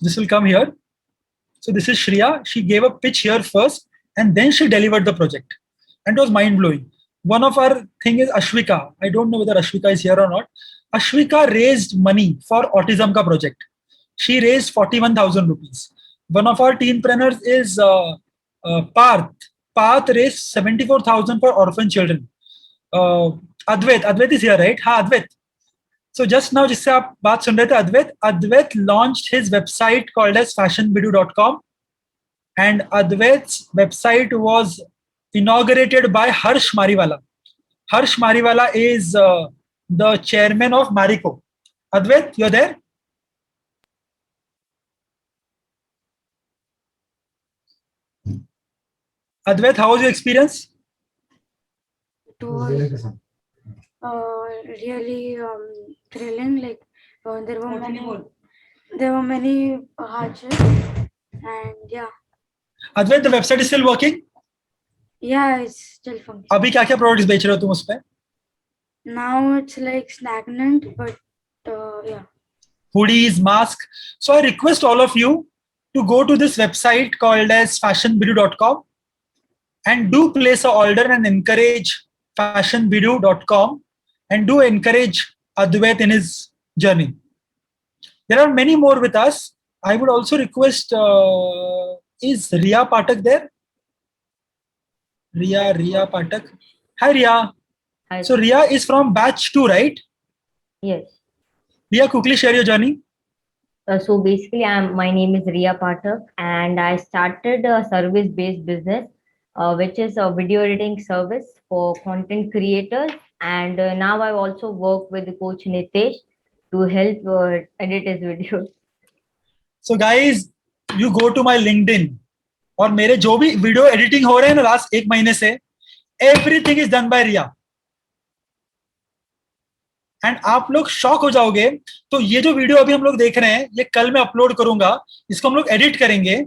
This will come here. So this is Shreya. She gave a pitch here first, and then she delivered the project, and it was mind blowing. One of our thing is Ashwika. I don't know whether Ashwika is here or not. Ashwika raised money for autism ka project. She raised 41,000 rupees. One of our teenpreneurs is Parth. Parth raised 74,000 for orphan children. Advait is here, right? Ha, Advait. So just now, जिससे आप बात सुन रहे थे, Advait launched his website called as fashionbidu.com, and Advait's website was inaugurated by Harsh Mariwala. Harsh Mariwala is the chairman of Marico. Advait, you're there? Advait, how was your experience? It was really thrilling. Like there were many hardships, and yeah, Advait, the website is still working? yeah, it's still functioning. अभी क्या क्या products बेच रहे हो तुम उस पे? Now it's like stagnant, but yeah. Hoodies, mask. So I request all of you to go to this website called as fashionbidu.com and do place a order and encourage fashionbidu.com and do encourage Advait in his journey. There are many more with us. I would also request, is Riya Patak there? Riya Patak. Hi Riya. Hi. So Riya is from batch 2, right? Yes. Riya, quickly share your journey. So basically, my name is Riya Pathak, and I started a service-based business, which is a video editing service for content creators. And now I also work with the coach Nitesh to help edit his videos. So guys, you go to my LinkedIn और मेरे जो भी video editing हो रहे हैं ना last 1 महीने से, everything is done by Riya. एंड आप लोग शॉक हो जाओगे. तो ये जो वीडियो अभी हम लोग देख रहे हैं, ये कल मैं अपलोड करूंगा. इसको हम लोग एडिट करेंगे,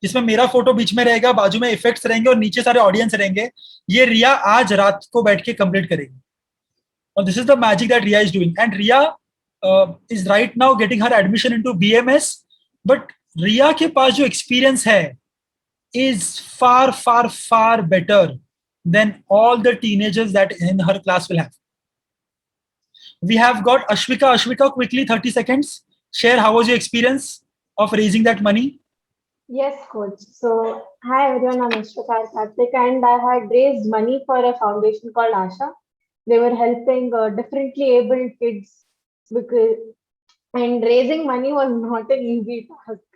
जिसमें मेरा फोटो बीच में रहेगा, बाजू में इफेक्ट्स रहेंगे और नीचे सारे ऑडियंस रहेंगे. ये रिया आज रात को बैठ के कंप्लीट करेगी. और this is the magic that Riya is doing. And Riya is right now getting her admission into BMS. But Riya के पास जो एक्सपीरियंस है is far better than all the teenagers that in her class will have. We have got Ashvika. Ashvika, quickly, 30 seconds. Share how was your experience of raising that money? Yes, coach. So, hi everyone, I'm Ashvika Karthik, and I had raised money for a foundation called Asha. They were helping differently abled kids, and raising money was not an easy task.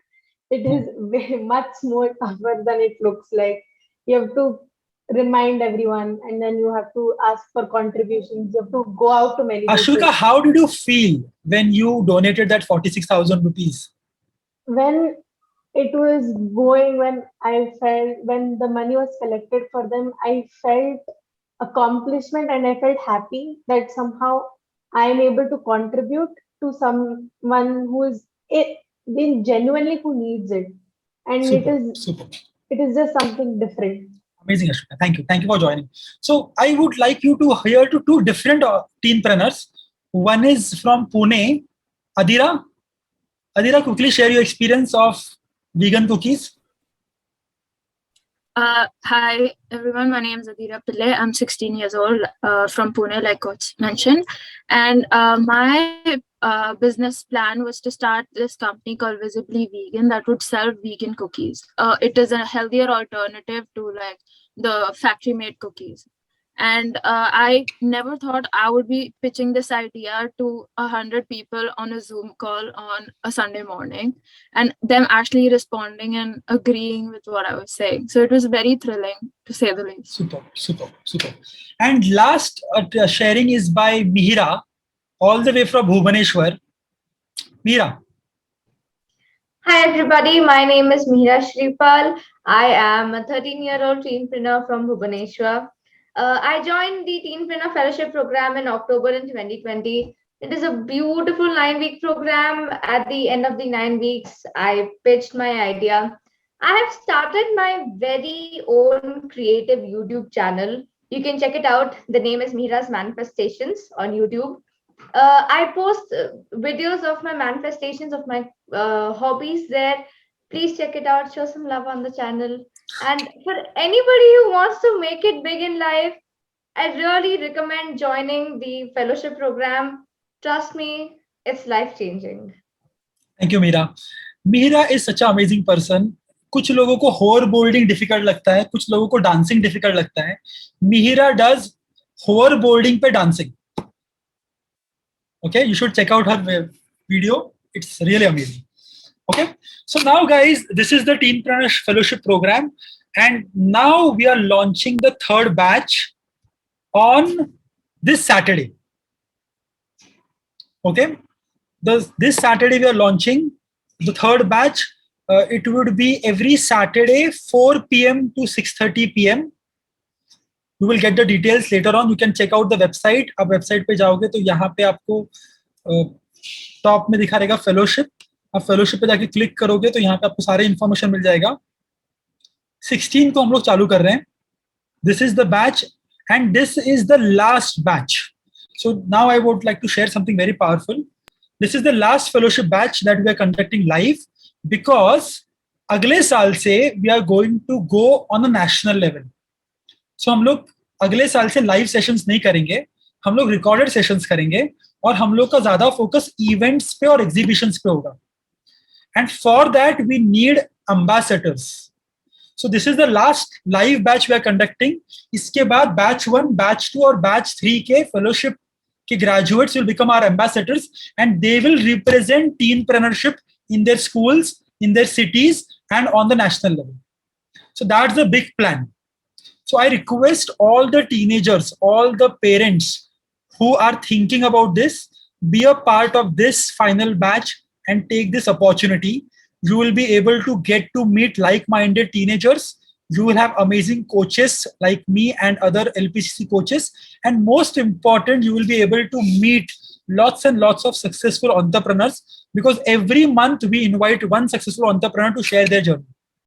It is way much more tougher than it looks like. You have to remind everyone, and then you have to ask for contributions. You have to go out to many Ashvika, people. how did you feel when you donated that 46,000 rupees? When it was going, when the money was collected for them, I felt accomplishment and I felt happy that somehow I am able to contribute to someone who is genuinely who needs it, and Super. it is just something different. Amazing, Ashwika. Thank you for joining. So I would like you to hear to two different teenpreneurs. One is from Pune, Adira. Adira, quickly share your experience of vegan cookies. Hi everyone, my name is Adira Pillai. I'm 16 years old, from Pune, like Coach mentioned. And my business plan was to start this company called Visibly Vegan that would sell vegan cookies. It is a healthier alternative to like the factory made cookies. And I never thought I would be pitching this idea to 100 people on a Zoom call on a Sunday morning, and them actually responding and agreeing with what I was saying. So it was very thrilling, to say the least. Super. And last sharing is by Mihira, all the way from Bhubaneswar. Mihira. Hi everybody, my name is Mihira Shripal. I am a 13-year-old teenpreneur from Bhubaneswar. I joined the Teenpreneur Fellowship Program in October in 2020. It is a beautiful 9-week program. At the end of the 9 weeks, I pitched my idea. I have started my very own creative YouTube channel. You can check it out. The name is Mihira's Manifestations on YouTube. I post videos of my manifestations of my hobbies there. Please check it out. Show some love on the channel. And for anybody who wants to make it big in life, I really recommend joining the fellowship program. Trust me, it's life-changing. Thank you, Mihira. Mihira is such an amazing person. कुछ लोगों को hoverboarding difficult लगता है, कुछ लोगों को dancing difficult लगता है. Mihira does hoverboarding पे dancing. Okay, you should check out her video. It's really amazing. Okay, so now guys, this is the Teenpreneur Fellowship Program, and now we are launching the third batch on this Saturday. Okay, this Saturday we are launching the third batch. It would be every Saturday 4 p.m. to 6:30 p.m. You will get the details later on. You can check out the website. आप website पे जाओगे तो यहाँ पे आपको top में दिखा रहेगा fellowship. आप फेलोशिप पे जाके क्लिक करोगे तो यहाँ पे आपको सारे इन्फॉर्मेशन मिल जाएगा। 16 को हम लोग चालू कर रहे हैं। This is the batch and this is the last batch. So now I would like to share something very powerful. This is the last fellowship batch that we are conducting live, because अगले साल से we are going to go on a national level. So हम लोग अगले साल से live sessions नहीं करेंगे, हम लोग रिकॉर्डेड सेशंस करेंगे और हम लोग का ज्यादा फोकस इवेंट्स पे और एग्जीबिशंस पे होगा। And for that we need ambassadors. So this is the last live batch we are conducting. इसके बाद बैच 1, बैच 2 और बैच 3 के फेलोशिप के graduates will become our ambassadors and they will represent teenpreneurship in their schools, in their cities and on the national level. So that's the big plan. So I request all the teenagers, all the parents who are thinking about this, be a part of this final batch and take this opportunity. You will be able to get to meet like-minded teenagers. You will have amazing coaches like me and other LPCC coaches. And most important, you will be able to meet lots and lots of successful entrepreneurs, because every month we invite one successful entrepreneur to share their journey.